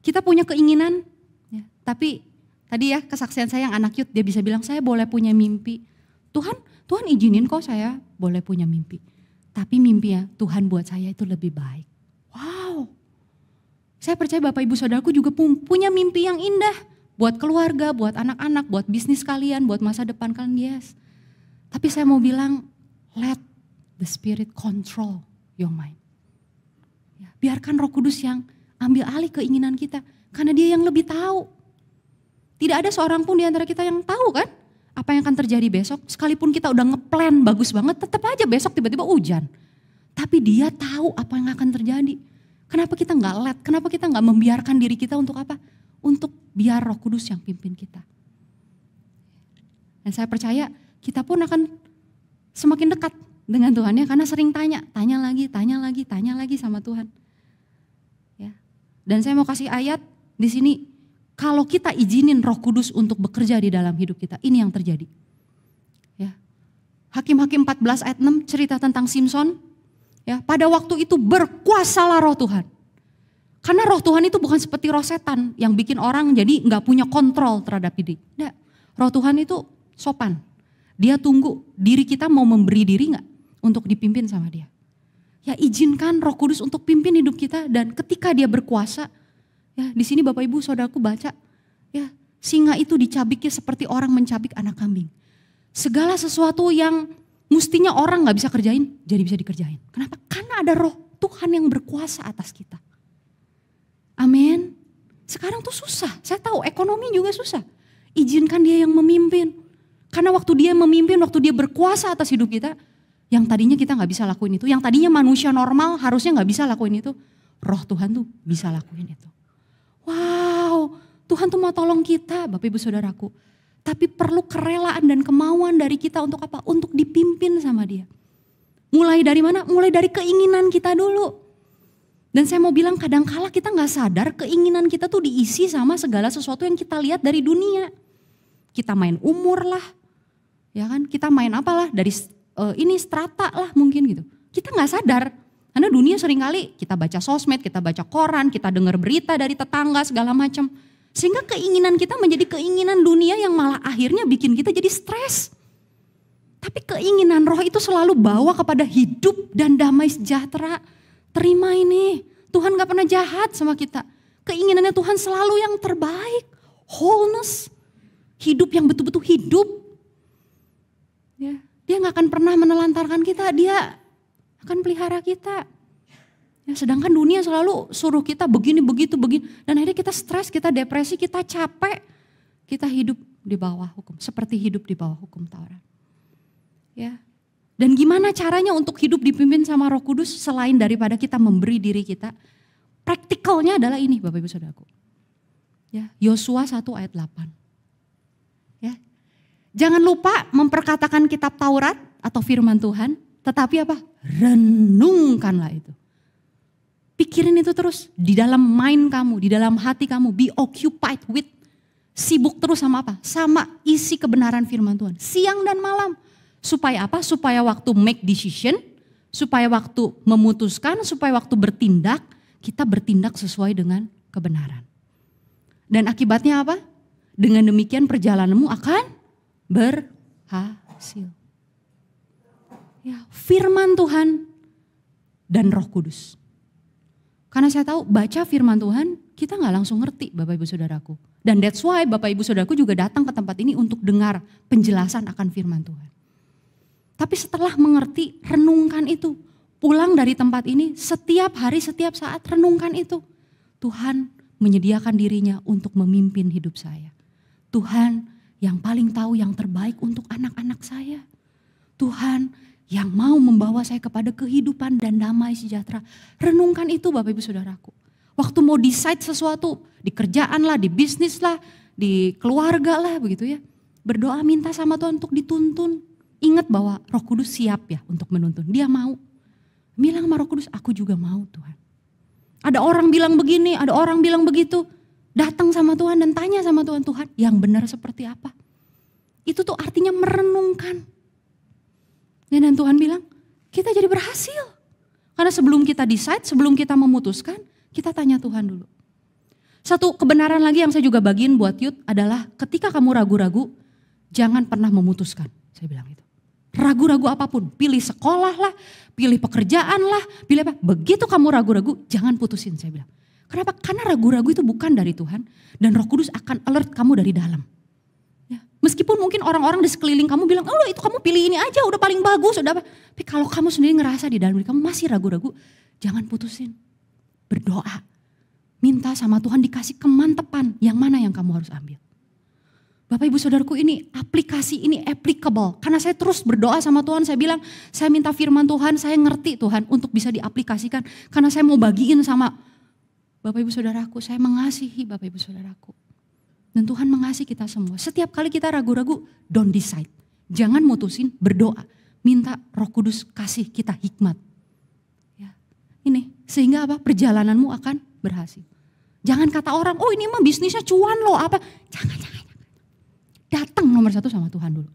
Kita punya keinginan, ya, tapi tadi ya kesaksian saya yang anak youth, dia bisa bilang saya boleh punya mimpi. Tuhan izinin kok saya boleh punya mimpi. Tapi mimpi ya Tuhan buat saya itu lebih baik. Wow. Saya percaya Bapak Ibu Saudaraku juga punya mimpi yang indah. Buat keluarga, buat anak-anak, buat bisnis kalian, buat masa depan kalian, yes. Tapi saya mau bilang, let the Spirit control your mind. Ya, biarkan Roh Kudus yang ambil alih keinginan kita. Karena dia yang lebih tahu. Tidak ada seorang pun di antara kita yang tahu kan apa yang akan terjadi besok. Sekalipun kita udah ngeplan bagus banget, tetap aja besok tiba-tiba hujan. Tapi dia tahu apa yang akan terjadi. Kenapa kita nggak let? Kenapa kita nggak membiarkan diri kita untuk apa? Untuk biar Roh Kudus yang pimpin kita. Dan saya percaya kita pun akan semakin dekat dengan Tuhan ya, karena sering tanya lagi sama Tuhan. Ya. Dan saya mau kasih ayat di sini. Kalau kita izinin Roh Kudus untuk bekerja di dalam hidup kita, ini yang terjadi. Ya. Hakim-Hakim 14 ayat 6 cerita tentang Simson. Ya, pada waktu itu berkuasalah Roh Tuhan. Karena Roh Tuhan itu bukan seperti roh setan yang bikin orang jadi gak punya kontrol terhadap diri. Nggak. Roh Tuhan itu sopan. Dia tunggu diri kita mau memberi diri gak untuk dipimpin sama dia. Ya izinkan Roh Kudus untuk pimpin hidup kita, dan ketika dia berkuasa, ya di sini Bapak Ibu Saudaraku baca, ya singa itu dicabiknya seperti orang mencabik anak kambing. Segala sesuatu yang mestinya orang gak bisa kerjain, jadi bisa dikerjain. Kenapa? Karena ada Roh Tuhan yang berkuasa atas kita. Amin. Sekarang tuh susah, saya tahu ekonomi juga susah. Izinkan dia yang memimpin. Karena waktu dia memimpin, waktu dia berkuasa atas hidup kita, yang tadinya kita gak bisa lakuin itu, yang tadinya manusia normal harusnya gak bisa lakuin itu, Roh Tuhan tuh bisa lakuin itu. Wow, Tuhan tuh mau tolong kita Bapak Ibu Saudaraku. Tapi perlu kerelaan dan kemauan dari kita untuk apa? Untuk dipimpin sama dia. Mulai dari mana? Mulai dari keinginan kita dulu. Dan saya mau bilang kadangkala kita gak sadar keinginan kita tuh diisi sama segala sesuatu yang kita lihat dari dunia. Kita main umur lah. Ya kan, kita main apalah dari ini strata lah mungkin gitu. Kita nggak sadar. Karena dunia seringkali kita baca sosmed, kita baca koran, kita dengar berita dari tetangga segala macam. Sehingga keinginan kita menjadi keinginan dunia yang malah akhirnya bikin kita jadi stres. Tapi keinginan roh itu selalu bawa kepada hidup dan damai sejahtera. Terima ini, Tuhan gak pernah jahat sama kita. Keinginannya Tuhan selalu yang terbaik. Wholeness, hidup yang betul-betul hidup. Ya, dia gak akan pernah menelantarkan kita, dia akan pelihara kita. Ya, sedangkan dunia selalu suruh kita begini, begitu, begini. Dan akhirnya kita stres, kita depresi, kita capek. Kita hidup di bawah hukum, seperti hidup di bawah hukum Taurat. Ya. Dan gimana caranya untuk hidup dipimpin sama Roh Kudus selain daripada kita memberi diri kita? Praktikalnya adalah ini Bapak Ibu Saudaraku. Ya, Yosua 1 ayat 8. Ya. Jangan lupa memperkatakan kitab Taurat atau firman Tuhan, tetapi apa? Renungkanlah itu. Pikirin itu terus di dalam mind kamu, di dalam hati kamu. Be occupied with. Sibuk terus sama apa? Sama isi kebenaran firman Tuhan. Siang dan malam. Supaya apa? Supaya waktu make decision, supaya waktu memutuskan, supaya waktu bertindak, kita bertindak sesuai dengan kebenaran. Dan akibatnya apa? Dengan demikian perjalananmu akan berhasil. Ya, firman Tuhan dan Roh Kudus. Karena saya tahu baca firman Tuhan kita gak langsung ngerti Bapak Ibu Saudaraku. Dan that's why Bapak Ibu Saudaraku juga datang ke tempat ini untuk dengar penjelasan akan firman Tuhan. Tapi setelah mengerti, renungkan itu. Pulang dari tempat ini setiap hari, setiap saat renungkan itu. Tuhan menyediakan dirinya untuk memimpin hidup saya. Tuhan yang paling tahu yang terbaik untuk anak-anak saya. Tuhan yang mau membawa saya kepada kehidupan dan damai sejahtera. Renungkan itu Bapak Ibu Saudaraku. Waktu mau decide sesuatu, di kerjaan lah, di bisnis lah, di keluarga lah begitu ya. Berdoa minta sama Tuhan untuk dituntun. Ingat bahwa Roh Kudus siap ya untuk menuntun. Dia mau. Bilang sama Roh Kudus, aku juga mau Tuhan. Ada orang bilang begini, ada orang bilang begitu. Datang sama Tuhan dan tanya sama Tuhan, Tuhan yang benar seperti apa? Itu tuh artinya merenungkan. Dan Tuhan bilang, kita jadi berhasil. Karena sebelum kita decide, sebelum kita memutuskan, kita tanya Tuhan dulu. Satu kebenaran lagi yang saya juga bagiin buat youth adalah ketika kamu ragu-ragu, jangan pernah memutuskan. Saya bilang itu. Ragu-ragu apapun, pilih sekolah lah, pilih pekerjaan lah, pilih apa. Begitu kamu ragu-ragu, jangan putusin saya bilang. Kenapa? Karena ragu-ragu itu bukan dari Tuhan dan Roh Kudus akan alert kamu dari dalam. Ya. Meskipun mungkin orang-orang di sekeliling kamu bilang, oh itu kamu pilih ini aja udah paling bagus, udah apa. Tapi kalau kamu sendiri ngerasa di dalam diri kamu masih ragu-ragu, jangan putusin. Berdoa, minta sama Tuhan dikasih kemantepan yang mana yang kamu harus ambil. Bapak Ibu Saudaraku ini aplikasi ini applicable. Karena saya terus berdoa sama Tuhan, saya bilang saya minta firman Tuhan, saya ngerti Tuhan untuk bisa diaplikasikan. Karena saya mau bagiin sama Bapak Ibu Saudaraku, saya mengasihi Bapak Ibu Saudaraku. Dan Tuhan mengasihi kita semua. Setiap kali kita ragu-ragu, don't decide. Jangan mutusin, berdoa. Minta Roh Kudus kasih kita hikmat. Ya, ini sehingga apa? Perjalananmu akan berhasil. Jangan kata orang, oh ini mah bisnisnya cuan loh apa. Jangan. Datang nomor satu sama Tuhan dulu.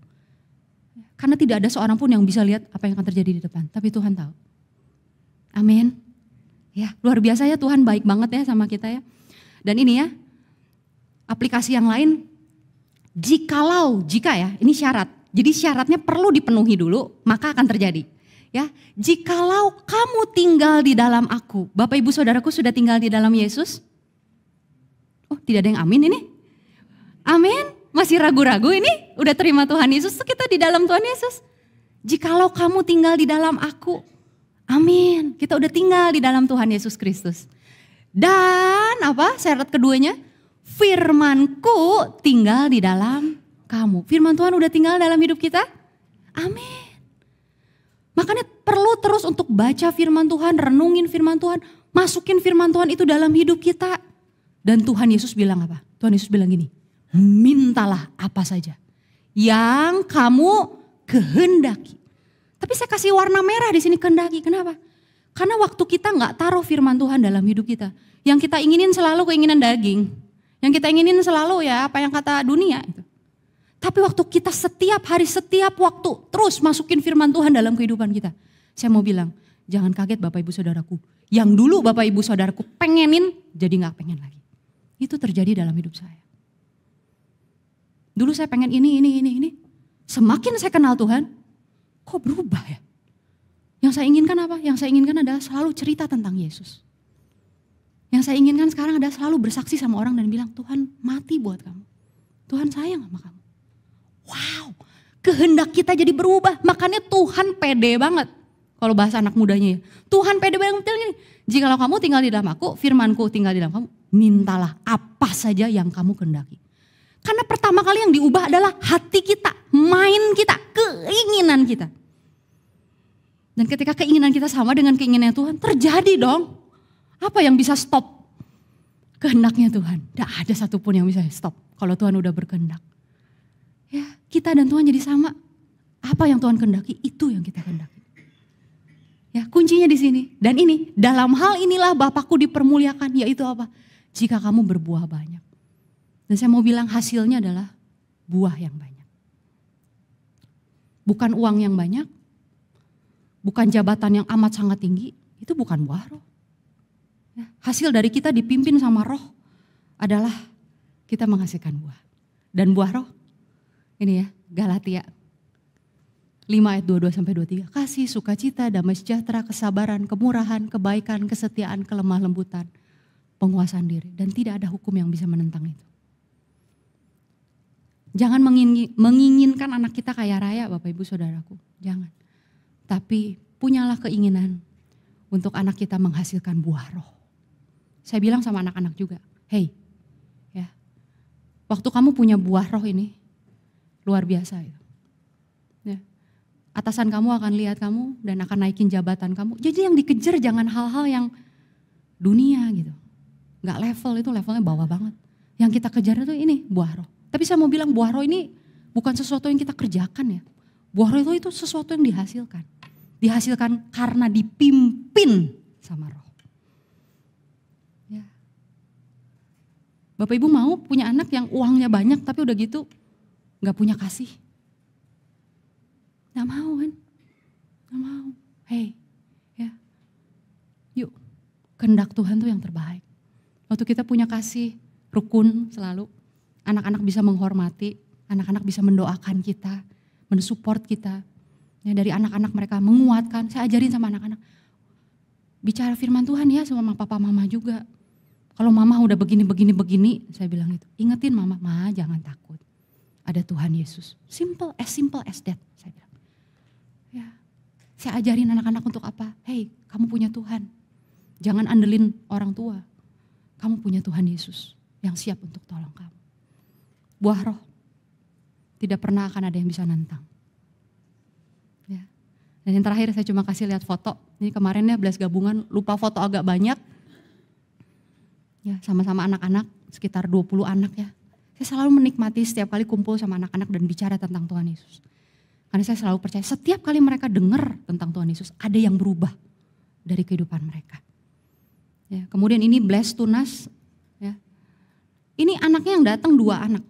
Karena tidak ada seorang pun yang bisa lihat apa yang akan terjadi di depan. Tapi Tuhan tahu. Amin. Ya, luar biasa ya Tuhan baik banget ya sama kita ya. Dan ini ya, aplikasi yang lain, jika ya, ini syarat. Jadi syaratnya perlu dipenuhi dulu, maka akan terjadi. Ya, jikalau kamu tinggal di dalam aku. Bapak Ibu Saudaraku sudah tinggal di dalam Yesus? Oh, tidak ada yang amin ini? Amin. Masih ragu-ragu ini? Udah terima Tuhan Yesus, kita di dalam Tuhan Yesus. Jikalau kamu tinggal di dalam aku. Amin. Kita udah tinggal di dalam Tuhan Yesus Kristus. Dan apa syarat keduanya? Firmanku tinggal di dalam kamu. Firman Tuhan udah tinggal dalam hidup kita? Amin. Makanya perlu terus untuk baca firman Tuhan, renungin firman Tuhan, masukin firman Tuhan itu dalam hidup kita. Dan Tuhan Yesus bilang apa? Tuhan Yesus bilang gini, mintalah apa saja yang kamu kehendaki. Tapi saya kasih warna merah di sini, kehendaki. Kenapa? Karena waktu kita nggak taruh firman Tuhan dalam hidup kita, yang kita inginin selalu keinginan daging, yang kita inginin selalu ya apa yang kata dunia itu. Tapi waktu kita setiap hari, setiap waktu terus masukin firman Tuhan dalam kehidupan kita. Saya mau bilang, jangan kaget Bapak Ibu Saudaraku. Yang dulu Bapak Ibu Saudaraku pengenin, jadi gak pengen lagi. Itu terjadi dalam hidup saya. Dulu saya pengen ini. Semakin saya kenal Tuhan, kok berubah ya? Yang saya inginkan apa? Yang saya inginkan adalah selalu cerita tentang Yesus. Yang saya inginkan sekarang adalah selalu bersaksi sama orang dan bilang, Tuhan mati buat kamu. Tuhan sayang sama kamu. Wow, kehendak kita jadi berubah. Makanya Tuhan pede banget. Kalau bahasa anak mudanya ya. Tuhan pede banget. Jikalau kamu tinggal di dalam aku, firmanku tinggal di dalam kamu. Mintalah apa saja yang kamu kehendaki. Karena pertama kali yang diubah adalah hati kita, mind kita, keinginan kita. Dan ketika keinginan kita sama dengan keinginan Tuhan, terjadi dong. Apa yang bisa stop kehendaknya Tuhan? Tidak ada satupun yang bisa stop kalau Tuhan udah berkehendak. Ya, kita dan Tuhan jadi sama. Apa yang Tuhan kehendaki, itu yang kita kehendaki. Ya, kuncinya di sini. Dan ini, dalam hal inilah Bapakku dipermuliakan, yaitu apa? Jika kamu berbuah banyak. Dan saya mau bilang hasilnya adalah buah yang banyak. Bukan uang yang banyak, bukan jabatan yang amat sangat tinggi, itu bukan buah roh. Ya, hasil dari kita dipimpin sama roh adalah kita menghasilkan buah. Dan buah roh, ini ya, Galatia 5 ayat 22-23. Kasih, sukacita, damai sejahtera, kesabaran, kemurahan, kebaikan, kesetiaan, kelemah lembutan, penguasaan diri. Dan tidak ada hukum yang bisa menentang itu. Jangan menginginkan anak kita kaya raya Bapak Ibu Saudaraku. Jangan. Tapi punyalah keinginan untuk anak kita menghasilkan buah roh. Saya bilang sama anak-anak juga, hey, ya, waktu kamu punya buah roh ini, luar biasa itu. Ya. Atasan kamu akan lihat kamu dan akan naikin jabatan kamu. Jadi yang dikejar jangan hal-hal yang dunia gitu. Gak level, itu levelnya bawah banget. Yang kita kejar itu ini buah roh. Tapi saya mau bilang buah roh ini bukan sesuatu yang kita kerjakan ya. Buah roh itu sesuatu yang dihasilkan. Dihasilkan karena dipimpin sama roh. Ya. Bapak Ibu mau punya anak yang uangnya banyak tapi udah gitu gak punya kasih. Gak mau kan? Gak mau. Hey, ya, yuk, kehendak Tuhan tuh yang terbaik. Waktu kita punya kasih, rukun selalu, anak-anak bisa menghormati, anak-anak bisa mendoakan kita, mensupport kita. Ya, dari anak-anak mereka menguatkan, saya ajarin sama anak-anak. Bicara firman Tuhan ya sama papa mama juga. Kalau mama udah begini, saya bilang itu. Ingetin mama, ma jangan takut. Ada Tuhan Yesus. Simple as that, saya bilang. Ya, saya ajarin anak-anak untuk apa? Hey, kamu punya Tuhan. Jangan andelin orang tua. Kamu punya Tuhan Yesus yang siap untuk tolong kamu. Buah roh. Tidak pernah akan ada yang bisa nantang. Ya. Dan yang terakhir saya cuma kasih lihat foto. Ini kemarin ya Bless gabungan lupa foto agak banyak. Ya, sama-sama anak-anak, sekitar 20 anak ya. Saya selalu menikmati setiap kali kumpul sama anak-anak dan bicara tentang Tuhan Yesus. Karena saya selalu percaya setiap kali mereka dengar tentang Tuhan Yesus ada yang berubah dari kehidupan mereka. Ya, kemudian ini Bless Tunas. Ya. Ini anaknya yang datang 2 anak.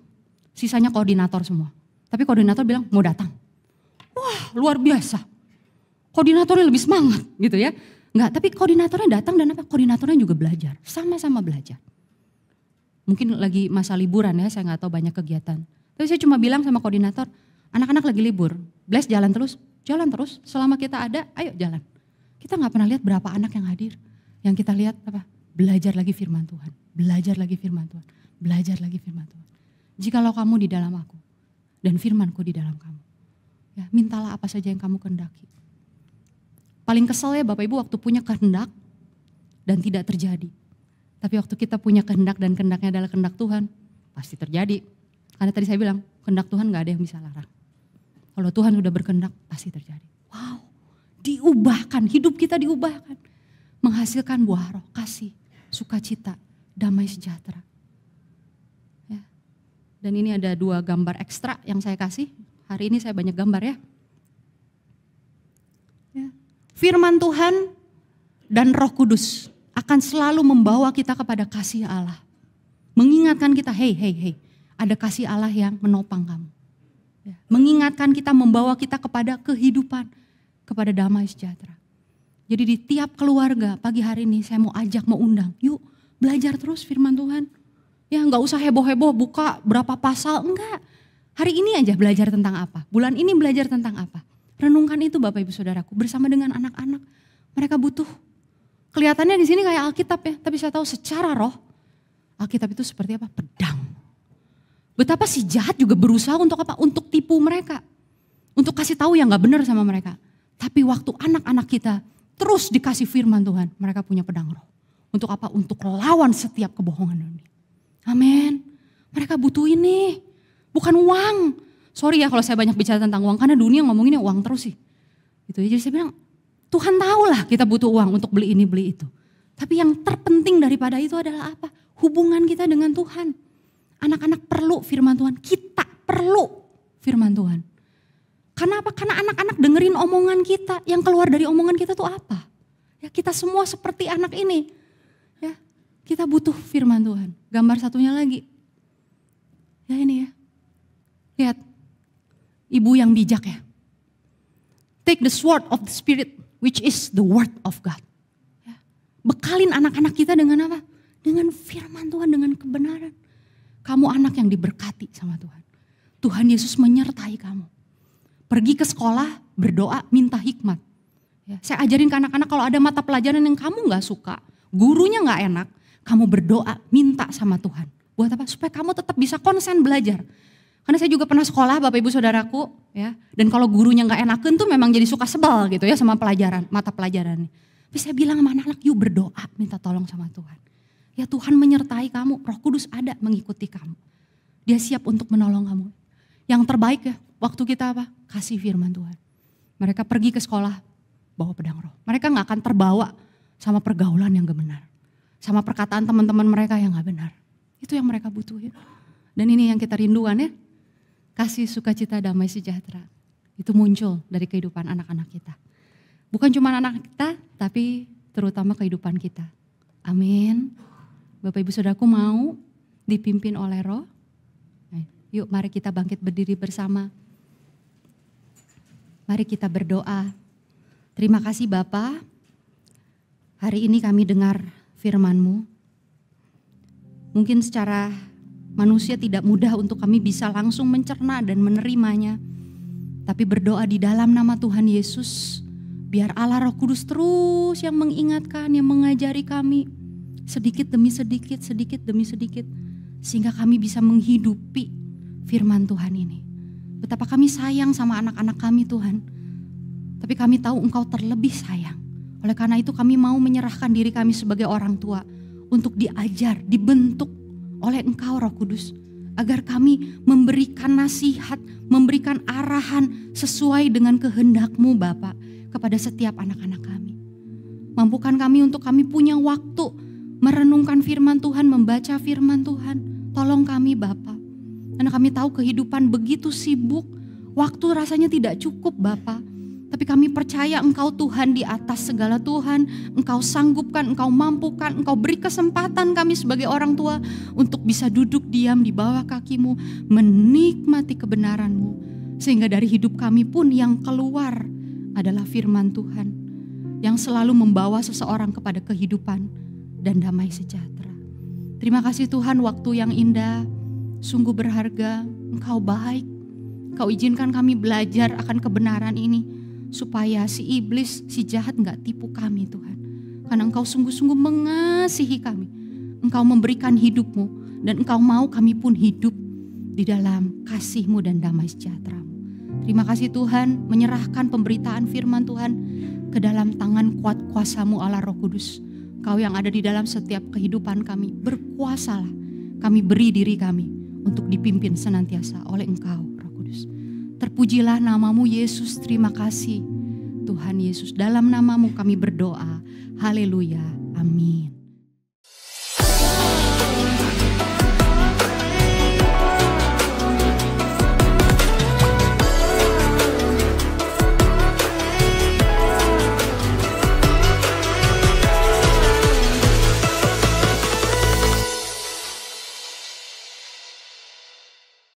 Sisanya koordinator semua. Tapi koordinator bilang mau datang. Wah luar biasa. Koordinatornya lebih semangat gitu ya. Enggak, tapi koordinatornya datang dan apa? Koordinatornya juga belajar. Sama-sama belajar. Mungkin lagi masa liburan ya, saya gak tahu banyak kegiatan. Tapi saya cuma bilang sama koordinator, anak-anak lagi libur. Bless jalan terus. Selama kita ada, ayo jalan. Kita gak pernah lihat berapa anak yang hadir. Yang kita lihat apa? Belajar lagi firman Tuhan. Belajar lagi firman Tuhan. Belajar lagi firman Tuhan. Jikalau kamu di dalam aku dan firmanku di dalam kamu. Ya, mintalah apa saja yang kamu kehendaki. Paling kesel ya Bapak Ibu waktu punya kehendak dan tidak terjadi. Tapi waktu kita punya kehendak dan kehendaknya adalah kehendak Tuhan, pasti terjadi. Karena tadi saya bilang, kehendak Tuhan gak ada yang bisa larang. Kalau Tuhan sudah berkehendak, pasti terjadi. Wow, diubahkan, hidup kita diubahkan. Menghasilkan buah roh, kasih, sukacita, damai sejahtera. Dan ini ada 2 gambar ekstra yang saya kasih. Hari ini saya banyak gambar ya. Firman Tuhan dan Roh Kudus akan selalu membawa kita kepada kasih Allah. Mengingatkan kita, hey, ada kasih Allah yang menopang kamu. Mengingatkan kita, membawa kita kepada kehidupan, kepada damai sejahtera. Jadi di tiap keluarga pagi hari ini saya mau ajak, mau undang. Yuk belajar terus firman Tuhan. Ya gak usah heboh-heboh buka berapa pasal, enggak. Hari ini aja belajar tentang apa. Bulan ini belajar tentang apa. Renungkan itu Bapak Ibu Saudaraku bersama dengan anak-anak. Mereka butuh. Kelihatannya di sini kayak Alkitab ya. Tapi saya tahu secara roh Alkitab itu seperti apa? Pedang. Betapa si jahat juga berusaha untuk apa? Untuk tipu mereka. Untuk kasih tahu yang gak benar sama mereka. Tapi waktu anak-anak kita terus dikasih firman Tuhan, mereka punya pedang roh. Untuk apa? Untuk lawan setiap kebohongan dunia. Amin. Mereka butuh ini. Bukan uang. Sorry ya kalau saya banyak bicara tentang uang. Karena dunia ngomonginnya uang terus sih. Gitu. Jadi saya bilang, Tuhan tahulah kita butuh uang untuk beli ini, beli itu. Tapi yang terpenting daripada itu adalah apa? Hubungan kita dengan Tuhan. Anak-anak perlu firman Tuhan. Kita perlu firman Tuhan. Karena apa? Karena anak-anak dengerin omongan kita. Yang keluar dari omongan kita tuh apa? Ya, kita semua seperti anak ini. Ya, kita butuh firman Tuhan. Gambar satunya lagi. Ya ini ya. Lihat. Ibu yang bijak ya. Take the sword of the Spirit, which is the word of God. Ya. Bekalin anak-anak kita dengan apa? Dengan firman Tuhan, dengan kebenaran. Kamu anak yang diberkati sama Tuhan. Tuhan Yesus menyertai kamu. Pergi ke sekolah, berdoa, minta hikmat. Ya, saya ajarin ke anak-anak kalau ada mata pelajaran yang kamu gak suka, gurunya gak enak, kamu berdoa, minta sama Tuhan. Buat apa? Supaya kamu tetap bisa konsen belajar. Karena saya juga pernah sekolah Bapak Ibu Saudaraku. Ya, dan kalau gurunya gak enakan tuh memang jadi suka sebel gitu ya sama pelajaran, mata pelajaran. Tapi saya bilang sama anak-anak, yuk berdoa, minta tolong sama Tuhan. Ya Tuhan menyertai kamu, Roh Kudus ada mengikuti kamu. Dia siap untuk menolong kamu. Yang terbaik ya, waktu kita apa? Kasih firman Tuhan. Mereka pergi ke sekolah, bawa pedang roh. Mereka gak akan terbawa sama pergaulan yang gak benar. Sama perkataan teman-teman mereka yang gak benar. Itu yang mereka butuhin. Dan ini yang kita rindukan ya. Kasih sukacita damai sejahtera. Itu muncul dari kehidupan anak-anak kita. Bukan cuma anak kita, tapi terutama kehidupan kita. Amin. Bapak Ibu Saudaraku mau dipimpin oleh Roh. Yuk mari kita bangkit berdiri bersama. Mari kita berdoa. Terima kasih Bapa. Hari ini kami dengar firman-Mu. Mungkin secara manusia tidak mudah untuk kami bisa langsung mencerna dan menerimanya. Tapi berdoa di dalam nama Tuhan Yesus. Biar Allah Roh Kudus terus yang mengingatkan, yang mengajari kami. Sedikit demi sedikit, sedikit demi sedikit. Sehingga kami bisa menghidupi firman Tuhan ini. Betapa kami sayang sama anak-anak kami Tuhan. Tapi kami tahu Engkau terlebih sayang. Oleh karena itu kami mau menyerahkan diri kami sebagai orang tua. Untuk diajar, dibentuk oleh Engkau Roh Kudus. Agar kami memberikan nasihat, memberikan arahan sesuai dengan kehendak-Mu Bapa kepada setiap anak-anak kami. Mampukan kami untuk kami punya waktu merenungkan firman Tuhan, membaca firman Tuhan. Tolong kami Bapa. Karena kami tahu kehidupan begitu sibuk, waktu rasanya tidak cukup Bapa. Tapi kami percaya Engkau Tuhan di atas segala Tuhan. Engkau sanggupkan, Engkau mampukan, Engkau beri kesempatan kami sebagai orang tua untuk bisa duduk diam di bawah kaki-Mu, menikmati kebenaran-Mu. Sehingga dari hidup kami pun yang keluar adalah firman Tuhan. Yang selalu membawa seseorang kepada kehidupan dan damai sejahtera. Terima kasih Tuhan, waktu yang indah, sungguh berharga, Engkau baik. Engkau izinkan kami belajar akan kebenaran ini. Supaya si iblis, si jahat gak tipu kami Tuhan. Karena Engkau sungguh-sungguh mengasihi kami. Engkau memberikan hidup-Mu. Dan Engkau mau kami pun hidup di dalam kasih-Mu dan damai sejahtera-Mu. Terima kasih Tuhan, menyerahkan pemberitaan firman Tuhan ke dalam tangan kuat kuasa-Mu Allah Roh Kudus. Engkau yang ada di dalam setiap kehidupan kami, berkuasalah. Kami beri diri kami untuk dipimpin senantiasa oleh Engkau Roh Kudus. Terpujilah nama-Mu Yesus, terima kasih Tuhan Yesus. Dalam nama-Mu kami berdoa, haleluya, amin.